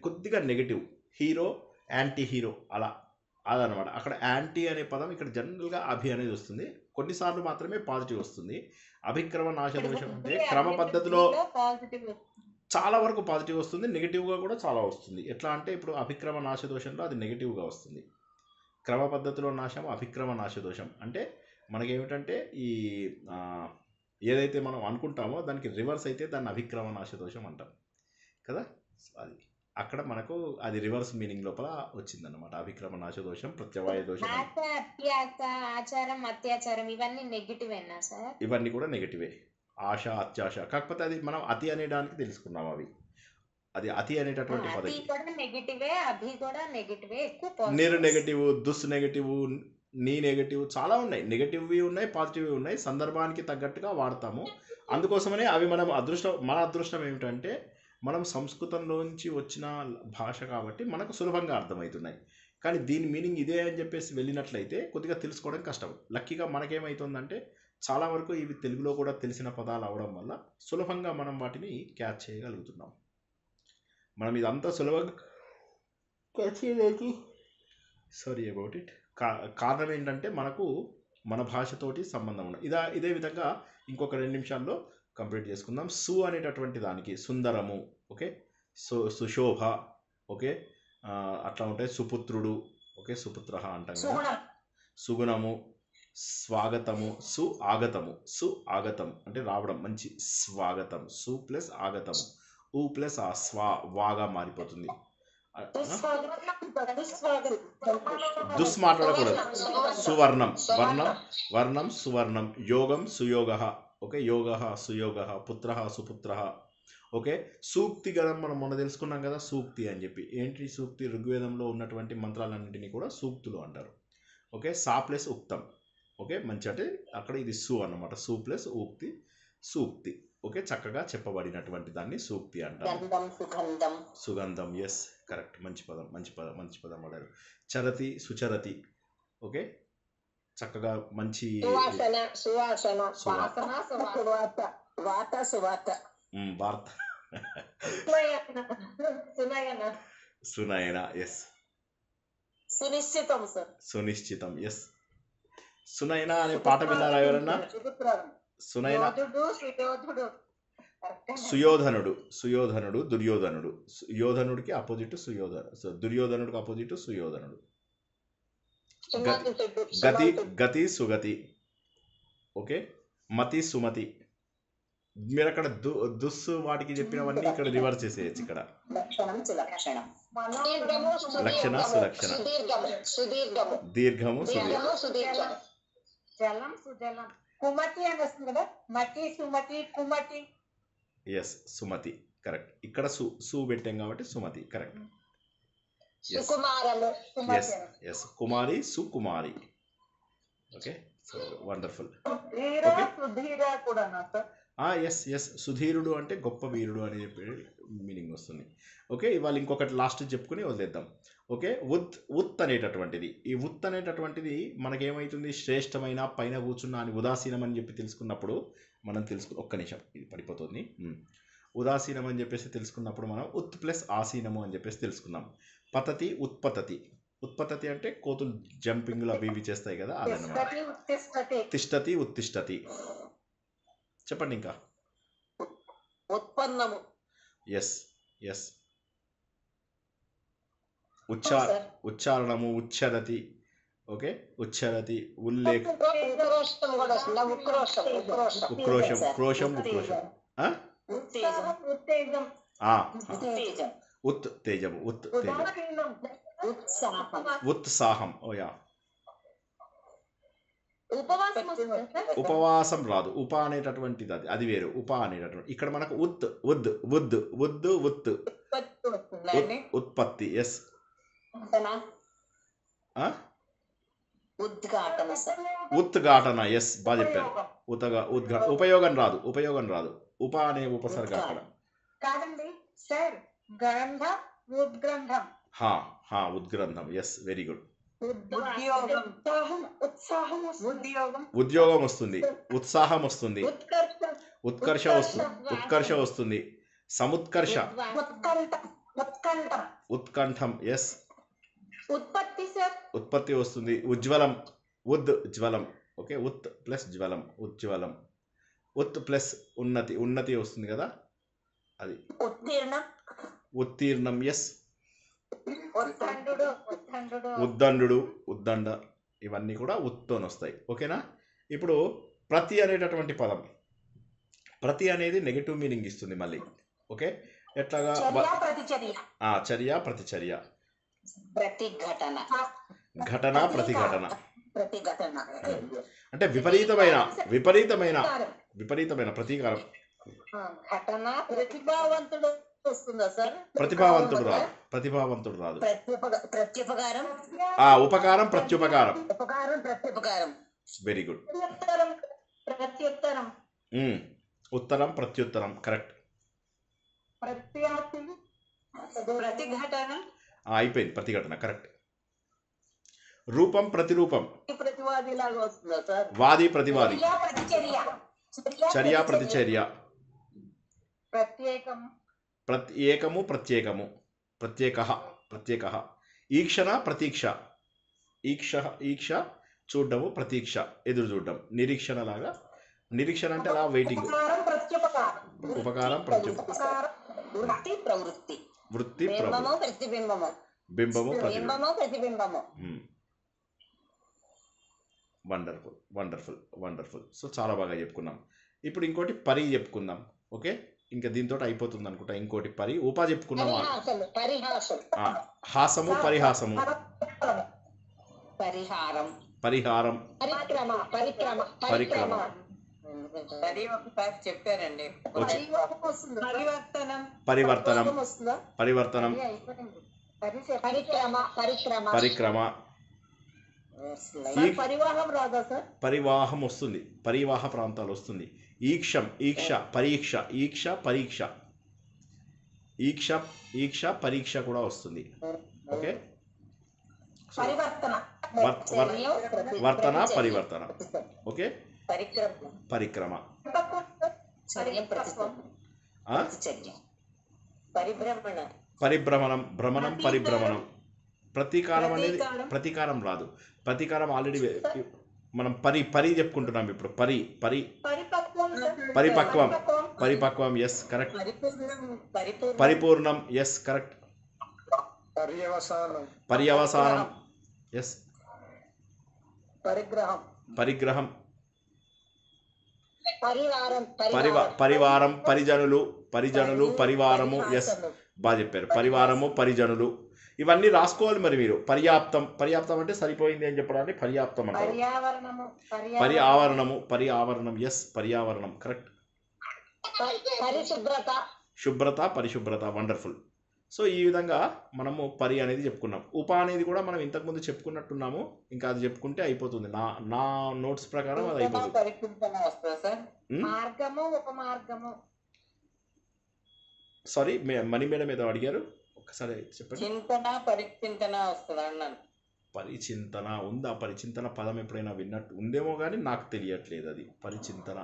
కొద్దిగా నెగటివ్. హీరో యాంటీ హీరో అలా అదనమాట. అక్కడ యాంటీ అనే పదం ఇక్కడ జనరల్గా అభి అనేది వస్తుంది. కొన్నిసార్లు మాత్రమే పాజిటివ్ వస్తుంది. అభిక్రమ నాశ దోషం అంటే క్రమ పద్ధతిలో చాలా వరకు పాజిటివ్ వస్తుంది, నెగిటివ్గా కూడా చాలా వస్తుంది. ఎట్లా అంటే ఇప్పుడు అభిక్రమ నాశ దోషంలో అది నెగిటివ్గా వస్తుంది. క్రమ పద్ధతిలో నాశం అభిక్రమ నాశ దోషం అంటే మనకేమిటంటే ఈ ఏదైతే మనం అనుకుంటామో దానికి రివర్స్ అయితే దాన్ని అభిక్రమ నాశ దోషం అంటాం కదా. అది అక్కడ మనకు అది రివర్స్ మీనింగ్ లోపల వచ్చిందన్నమాట. అభిక్రమ నాశ దోషం ప్రత్యవాయ దోషం. ఆచారం అత్యాచారం ఇవన్నీ నెగిటివేనా సార్? ఇవన్నీ కూడా నెగిటివే. ఆశ అత్యాశ కాకపోతే అది మనం అతి అనేదానికి తెలుసుకున్నాం. అది అతి అనేటటువంటి పదం. నీరు నెగటివ్, దుస్ నెగటివ్, నీ నెగటివ్ చాలా ఉన్నాయి. నెగటివ్వి ఉన్నాయి, పాజిటివ్వి ఉన్నాయి. సందర్భానికి తగ్గట్టుగా వాడతాము. అందుకోసమనే అవి మన అదృష్టం ఏమిటంటే మనం సంస్కృతంలోంచి వచ్చిన భాష కాబట్టి మనకు సులభంగా అర్థమవుతున్నాయి. కానీ దీని మీనింగ్ ఇదే అని చెప్పేసి వెళ్ళినట్లయితే కొద్దిగా తెలుసుకోవడం కష్టం. లక్కీగా మనకేమవుతుందంటే చాలా వరకు ఇవి తెలుగులో కూడా తెలిసిన పదాలు అవడం వల్ల సులభంగా మనం వాటిని క్యాచ్ చేయగలుగుతున్నాం. మనం ఇదంతా సులభంగా క్యాచ్ చేయలేదు. Sorry about it. కారణం ఏంటంటే మనకు మన భాషతోటి సంబంధం ఉన్నది. ఇదే విధంగా ఇంకొక 2 నిమిషాల్లో కంప్లీట్ చేసుకుందాం. సు అనేటటువంటి దానికి సుందరము, ఓకే, సుశోభ, ఓకే, అట్లా ఉంటాయి. సుపుత్రుడు, ఓకే, సుపుత్ర అంటాం కదా. సుగుణము, స్వాగతము, సు ఆగతము. సు ఆగతం అంటే రావడం, మంచి స్వాగతం. సు ప్లస్ ఆగతము, ఊ ప్లస్ ఆ వాగా మారిపోతుంది. దుస్ మాట్లాడకూడదు. సువర్ణం, వర్ణం సువర్ణం. యోగం సుయోగ. ఓకే, యోగ సుయోగ. పుత్ర సుపుత్ర. ఓకే, సూక్తి కదా మనం మొన్న తెలుసుకున్నాం కదా సూక్తి అని చెప్పి. ఏంటి సూక్తి? ఋగ్వేదంలో ఉన్నటువంటి మంత్రాలన్నింటినీ కూడా సూక్తులు అంటారు. ఓకే, సా ప్లస్ ఉక్తం. ఓకే, మంచి అంటే అక్కడ ఇది సు అన్నమాట. సు ప్లస్ ఉక్తి, సూక్తి. ఓకే, చక్కగా చెప్పబడినటువంటి దాన్ని సూక్తి అంటారు. సుగంధం, ఎస్ కరెక్ట్. మంచి పదం వాడారు. చరతి, సుచరతి. ఓకే, చక్కగా మంచి వార్త. సునయన, ఎస్. సునిశ్చితం సార్. సునిశ్చితం, ఎస్. సునయన అనే పాట విన్నారా ఎవరన్నా? సునయన. సుయోధనుడు, దుర్యోధనుడు. యోధనుడికి అపోజిట్ దుర్యోధనుడికి అపోజిట్ సుయోధనుడు. గతి సుగతి. ఓకే, మతి సుమతి. మీరు అక్కడ దుస్సు వాటికి చెప్పినవన్నీ ఇక్కడ రివర్స్ చేసేయచ్చు. ఇక్కడ లక్షణ సులక్షణ. దీర్ఘము సుదీర్ఘం. జలం సుజలం. కుమతి అని వస్తుంది కదా, మతి సుమతి కుమతి. ఎస్, సుమతి కరెక్ట్. ఇక్కడ సు పెట్టాం కాబట్టి సుమతి కరెక్ట్. ఎస్, కుమారి సుకుమారి. Okay, so wonderful. ఎస్, సుధీరుడు అంటే గొప్ప వీరుడు అని చెప్పి మీనింగ్ వస్తుంది. ఓకే, ఇవాళ ఇంకొకటి లాస్ట్ చెప్పుకుని వదిలేద్దాం. ఓకే, ఉత్ అనేటటువంటిది. ఈ ఉత్ అనేటటువంటిది మనకేమవుతుంది? శ్రేష్టమైన, పైన కూర్చున్న అని ఉదాసీనం అని చెప్పి తెలుసుకున్నప్పుడు మనం ఒక్క నిమిషం ఇది పడిపోతుంది. ఉదాసీనం అని చెప్పేసి తెలుసుకున్నప్పుడు మనం ఉత్ ప్లస్ ఆసీనము అని చెప్పేసి తెలుసుకున్నాం. పతతి, ఉత్పతతి. ఉత్పతతి అంటే కోతులు జంపింగ్లు అవి ఇవి చేస్తాయి కదా, అదన్నమాట. తిష్టతి, ఉత్తిష్టతి. చెప్పండి ఇంకా. ఉత్పన్నము. ఎస్. ఉచ్చారణము, ఉచ్చరతి. ఓకే, ఉచ్చరతి. ఉల్లేఖ, ఉక్రోషం. ఉత్తేజం. ఉత్సాహం. ఓయా, ఉపవాసం రాదు. ఉప అనేటటువంటిది అది వేరు. ఉప అనేటటువంటి ఇక్కడ మనకు ఉత్పత్తి. ఎస్, ఉద్ఘాటన. ఎస్, బాగా చెప్పారు. ఉపయోగం రాదు. ఉప అనే ఉపసర్గ అక్కడ. ఉద్గ్రంథం. Yes, very good. ఉద్యోగం వస్తుంది, ఉత్సాహం వస్తుంది, ఉత్కర్ష వస్తుంది, సముత్కర్ష, ఉత్కంఠం. ఎస్, ఉత్పత్తి వస్తుంది. ఉజ్వలం, జ్వలం. ఓకే, ఉత్ ప్లస్ జ్వలం, ఉజ్వలం. ఉత్ ప్లస్ ఉన్నతి వస్తుంది కదా, అది ఉత్తీర్ణం. ఎస్, ఉద్దండ. ఇవన్నీ కూడా ఉత్తోని వస్తాయి. ఓకేనా? ఇప్పుడు ప్రతి అనేటటువంటి పదం, ప్రతి అనేది నెగటివ్ మీనింగ్ ఇస్తుంది మళ్ళీ. ఓకే, ఎట్లాగా? చర్య, ప్రతిచర్య. ఘటన, ప్రతిఘటన. అంటే విపరీతమైన ప్రతీకారం. ప్రతిభావంతుడు రాదు. ఉపకారం, ప్రత్యుపకారం. Very good. ఉత్తరం, ప్రత్యుత్తరం. కరెక్ట్. అయిపోయింది. ప్రతిఘటన కరెక్ట్. రూపం, ప్రతిరూపం. వాది, ప్రతివాది. చర్య, ప్రతిచర్య. ప్రత్యేకము, ప్రత్యేక. ఈక్షణ, ప్రతీక్ష. ఈక్ష చూడడము, ప్రతీక్ష ఎదురు చూడడం. నిరీక్షణ లాగా. నిరీక్షణ అంటే అలా వెయిటింగ్. ఉపకారం, ప్రత్యుపకారం. వృత్తి, ప్రవృత్తి. బింబము, ప్రతిబింబము. Wonderful wonderful wonderful. సో చాలా బాగా చెప్పుకున్నాం. ఇప్పుడు ఇంకోటి పరి చెప్పుకుందాం. ఓకే, ఇంకా దీంతో అయిపోతుంది అనుకుంటా. ఇంకోటి పరి ఉపా చెప్పుకున్నాం. హాసము పరిహాసము పరిహారం పరిహారం పరిక్రమ పరిక్రమ అది ఒకసారి చెప్పారండి. పరివర్తనం పరివర్తనం వస్తుందా? పరివర్తనం పరిక్రమ పరిక్రమ సార్, పరివాహం రాదా సార్? పరివాహం వస్తుంది, పరివాహ ప్రాంతాలు వస్తుంది. ఈక్షం ఈక్ష పరీక్ష ఈక్ష పరీక్ష ఈక్ష ఈక్ష పరీక్ష కూడా వస్తుంది. ఓకే, పరివర్తన వర్తన పరివర్తన. ఓకే, పరిక్రమ పరిక్రమ చర్య ప్రతిచర్య పరిభ్రమణ పరిభ్రమణం భ్రమణం పరిభ్రమణం. ప్రతీకారం అనేది ప్రతీకారం రాదు. ప్రతీకారం ఆల్రెడీ మనం పరి చెప్పుకుంటున్నాం ఇప్పుడు. పరిపక్వం పరిపక్వం ఎస్ కరెక్ట్. పరిపూర్ణం ఎస్ కరెక్ట్. పర్యవసానం ఎస్. పరిగ్రహం పరివారం పరిజనులు పరివారము ఎస్ బాగా చెప్పారు. పరివారము పరిజనులు ఇవన్నీ రాసుకోవాలి మరి మీరు. పర్యాప్తం అంటే సరిపోయింది అని చెప్పడానికి పర్యాప్తం అంటారు. పర్యావరణం ఎస్ పర్యావరణం కరెక్ట్. శుభ్రత పరిశుభ్రత వండర్ఫుల్. సో ఈ విధంగా మనము పరి అనేది చెప్పుకున్నాం. ఉప అనేది కూడా మనం ఇంతకుముందు చెప్పుకున్నట్టున్నాము. ఇంకా అది చెప్పుకుంటే అయిపోతుంది. నా నోట్స్ ప్రకారం అది అయిపోతుంది. సారీ, మణి మేడం ఏదో అడిగారు, ఒక్కసారి చెప్పండి. చింతన పరిచింతన వస్తుంది అన్నాను. పరిచింతన ఉందా? పరిచింతన పదం ఎప్పుడైనా విన్నట్టు ఉందేమో కానీ నాకు తెలియట్లేదు అది. పరిచింతన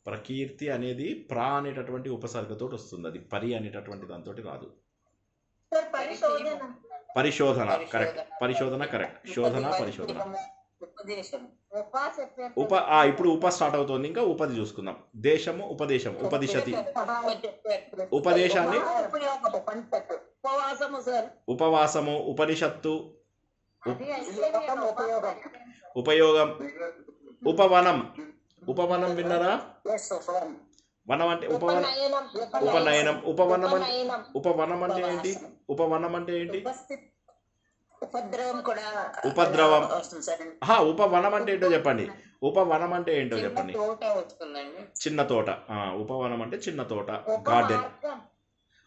ప్రకీర్తి అనేది ప్రా అనేటటువంటి ఉపసర్గతో వస్తుంది. అది పరి అనేటటువంటి దాంతో రాదు. పరిశోధన కరెక్ట్. పరిశోధన కరెక్ట్. శోధన పరిశోధన. ఇప్పుడు ఉప స్టార్ట్ అవుతుంది. ఇంకా ఉపది చూసుకుందాం. దేశము ఉపదేశం ఉపదిశతి. ఉపదేశాన్ని ఉపవాసము ఉపనిషత్తు ఉపయోగం ఉపవనం. ఉపవనం విన్నారా? వనం అంటే ఉపనయనం. ఉపవనం అంటే ఏంటి? ఉపవనం అంటే ఏంటి? ఉపద్రవం. ఉపవనం అంటే ఏంటో చెప్పండి. ఉపవనం అంటే ఏంటో చెప్పండి. చిన్న తోట. ఉపవనం అంటే చిన్న తోట, గార్డెన్.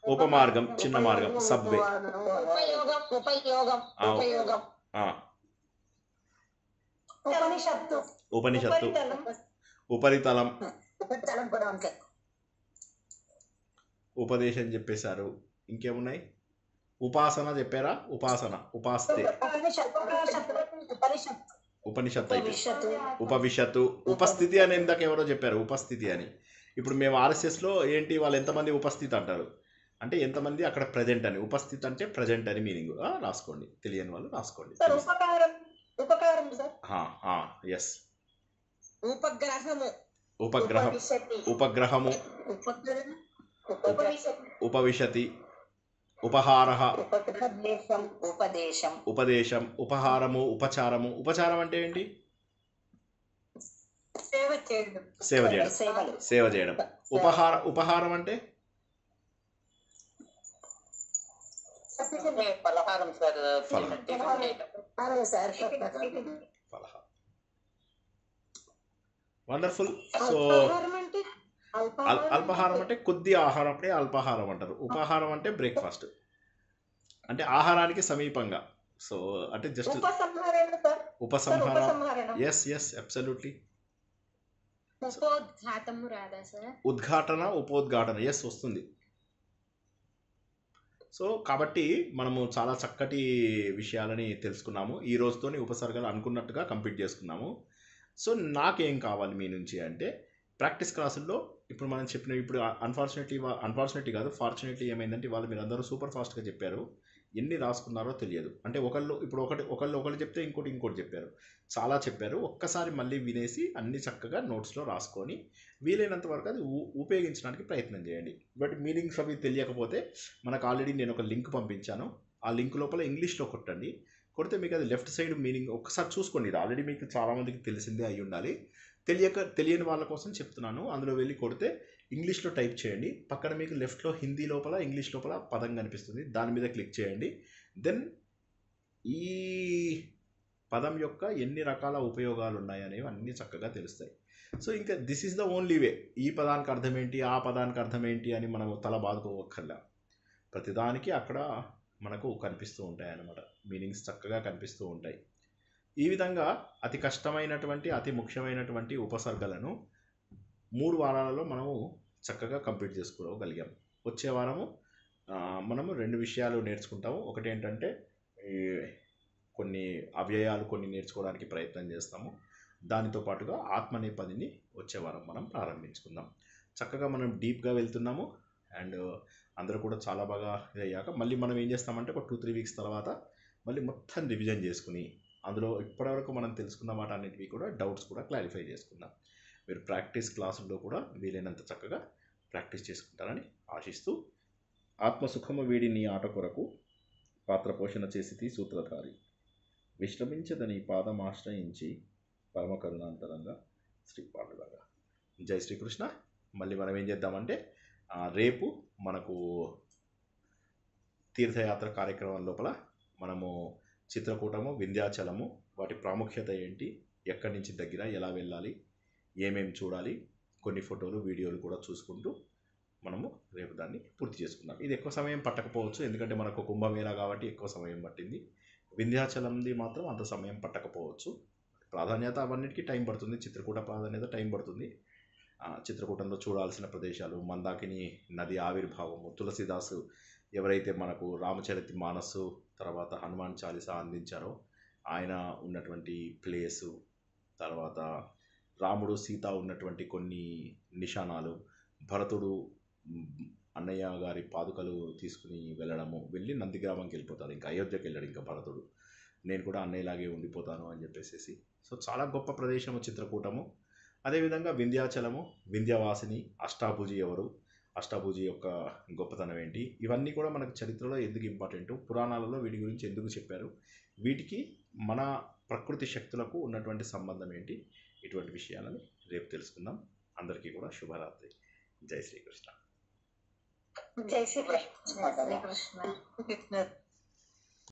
ఉపమార్గం చిన్న మార్గం, సబ్వే. ఉపనిషత్తు ఉపరితలం. ఉపదేశం చెప్పేశారు. ఇంకేమున్నాయి? ఉపాసన చెప్పారా? ఉపాసన ఉపాస్తే. ఉపనిషత్తు అయిపోయింది. ఉపవిశత్తు. ఉపస్థితి అని ఇందాక ఎవరో చెప్పారు, ఉపస్థితి అని. ఇప్పుడు మేము ఆర్ఎస్ఎస్లో ఏంటి, వాళ్ళు ఎంతమంది ఉపస్థితి అంటారు అంటే ఎంతమంది అక్కడ ప్రజెంట్ అని. ఉపస్థితి అంటే ప్రజెంట్ అని మీనింగ్. రాసుకోండి, తెలియని వాళ్ళు రాసుకోండి. ఎస్. ఉపగ్రహం ఉపగ్రహము ఉపవిశతి. ఉపహారః ఉపదేశం. ఉపహారము ఉపచారము. ఉపచారం అంటే ఏంటి? సేవ చేయడం. ఉపహారం అంటే ఫలహారం సార్. వండర్ఫుల్. సో అల్పాహారం అంటే కొద్ది ఆహారం అంటే అల్పాహారం అంటారు. ఉపహారం అంటే బ్రేక్ఫాస్ట్, అంటే ఆహారానికి సమీపంగా. సో అంటే జస్ట్ ఉపసంహారం. Yes yes absolutely. ఉద్ఘాటన ఉపోద్ఘాటన ఎస్ వస్తుంది. సో కాబట్టి మనము చాలా చక్కటి విషయాలని తెలుసుకున్నాము. ఈ రోజుతోని ఉపసర్గలు అనుకున్నట్టుగా కంప్లీట్ చేసుకున్నాము. సో నాకేం కావాలి మీ నుంచి అంటే ప్రాక్టీస్ క్లాసుల్లో ఇప్పుడు మనం చెప్పిన, ఇప్పుడు అన్ఫార్చునేట్లీ కాదు, ఫార్చునేట్లీ ఏమైందంటే వాళ్ళు మీరు అందరూ సూపర్ ఫాస్ట్గా చెప్పారు. ఎన్ని రాసుకున్నారో తెలియదు. అంటే ఒకళ్ళు చెప్తే ఇంకోటి చెప్పారు. చాలా చెప్పారు. ఒక్కసారి మళ్ళీ వినేసి అన్ని చక్కగా నోట్స్లో రాసుకొని వీలైనంత వరకు అది ఉపయోగించడానికి ప్రయత్నం చేయండి. బట్ మీనింగ్స్ అవి తెలియకపోతే మనకు ఆల్రెడీ నేను ఒక లింక్ పంపించాను. ఆ ఆ లింక్ లోపల ఇంగ్లీష్లో కొట్టండి. కొడితే మీకు అది లెఫ్ట్ సైడ్ మీనింగ్ ఒక్కసారి చూసుకోండి. ఇది ఆల్రెడీ మీకు చాలామందికి తెలిసిందే అయి ఉండాలి. తెలియని వాళ్ళ కోసం చెప్తున్నాను. అందులో వెళ్ళి కొడితే ఇంగ్లీష్లో టైప్ చేయండి. పక్కన మీకు లెఫ్ట్లో హిందీ లోపల ఇంగ్లీష్ లోపల పదం కనిపిస్తుంది. దాని మీద క్లిక్ చేయండి. దెన్ ఈ పదం యొక్క ఎన్ని రకాల ఉపయోగాలు ఉన్నాయనేవి అన్నీ చక్కగా తెలుస్తాయి. సో ఇంకా this is the only way. ఈ పదానికి అర్థం ఏంటి, ఆ పదానికి అర్థం ఏంటి అని మనం తల బాదుకోవక్కర్లా. ప్రతిదానికి అక్కడ మనకు కనిపిస్తూ ఉంటాయి అన్నమాట. మీనింగ్స్ చక్కగా కనిపిస్తూ ఉంటాయి. ఈ విధంగా అతి కష్టమైనటువంటి అతి ముఖ్యమైనటువంటి ఉపసర్గలను 3 వారాలలో మనము చక్కగా కంప్లీట్ చేసుకోగలిగాం. వచ్చే వారము మనము 2 విషయాలు నేర్చుకుంటాము. ఒకటి ఏంటంటే కొన్ని అవ్యయాలు కొన్ని నేర్చుకోవడానికి ప్రయత్నం చేస్తాము. దానితో పాటుగా ఆత్మనేపదిని వచ్చే వారం మనం ప్రారంభించుకుందాం. చక్కగా మనం డీప్గా వెళ్తున్నాము. అండ్ అందరూ కూడా చాలా బాగా ఇదయ్యాక మళ్ళీ మనం ఏం చేస్తామంటే ఒక 2-3 వీక్స్ తర్వాత మళ్ళీ మొత్తం రివిజన్ చేసుకుని అందులో ఇప్పటివరకు మనం తెలుసుకున్న వాటన్నిటివి కూడా డౌట్స్ కూడా క్లారిఫై చేసుకుందాం. మీరు ప్రాక్టీస్ క్లాసుల్లో కూడా వీలైనంత చక్కగా ప్రాక్టీస్ చేసుకుంటారని ఆశిస్తూ, ఆత్మసుఖము వీడి నీ ఆట కొరకు పాత్ర పోషణ చేసి సూత్రధారి విశ్రమించదని పాదమాశ్రయించి పరమకరుణాంతరంగా శ్రీ పాండురంగా. జై శ్రీకృష్ణ. మళ్ళీ మనం ఏం చేద్దామంటే రేపు మనకు తీర్థయాత్ర కార్యక్రమం లోపల మనము చిత్రకూటము, వింధ్యాచలము, వాటి ప్రాముఖ్యత ఏంటి, ఎక్కడి నుంచి దగ్గర, ఎలా వెళ్ళాలి, ఏమేమి చూడాలి, కొన్ని ఫోటోలు వీడియోలు కూడా చూసుకుంటూ మనము రేపు దాన్ని పూర్తి చేసుకుందాం. ఇది ఎక్కువ సమయం పట్టకపోవచ్చు, ఎందుకంటే మనకు కుంభమేళా కాబట్టి ఎక్కువ సమయం పట్టింది. వింధ్యాచలంది మాత్రం అంత సమయం పట్టకపోవచ్చు. ప్రాధాన్యత అవన్నిటికీ టైం పడుతుంది. చిత్రకూట ప్రాధాన్యత టైం పడుతుంది. చిత్రకూటంలో చూడాల్సిన ప్రదేశాలు, మందాకిని నది ఆవిర్భావము, తులసిదాసు ఎవరైతే మనకు రామచరిత మానస్సు తర్వాత హనుమాన్ చాలీసా అందించారో ఆయన ఉన్నటువంటి ప్లేసు, తర్వాత రాముడు సీత ఉన్నటువంటి కొన్ని నిశానాలు, భరతుడు అన్నయ్య గారి పాదుకలు తీసుకుని వెళ్ళి నందిగ్రామంకి వెళ్ళిపోతాడు. ఇంకా అయోధ్యకి వెళ్ళాడు ఇంకా భరతుడు. నేను కూడా అన్నయ్యలాగే ఉండిపోతాను అని చెప్పేసి. సో చాలా గొప్ప ప్రదేశము చిత్రకూటము. అదేవిధంగా వింధ్యాచలము, వింధ్యవాసిని, అష్టాభుజి ఎవరు, అష్టాభుజి యొక్క గొప్పతనం ఏంటి, ఇవన్నీ కూడా మనకు చరిత్రలో ఎందుకు ఇంపార్టెంట్, పురాణాలలో వీటి గురించి ఎందుకు చెప్పారు, వీటికి మన ప్రకృతి శక్తులకు ఉన్నటువంటి సంబంధం ఏంటి, ఇటువంటి విషయాలని రేపు తెలుసుకుందాం. అందరికీ కూడా శుభరాత్రి. జై శ్రీకృష్ణ. జై శ్రీకృష్ణ.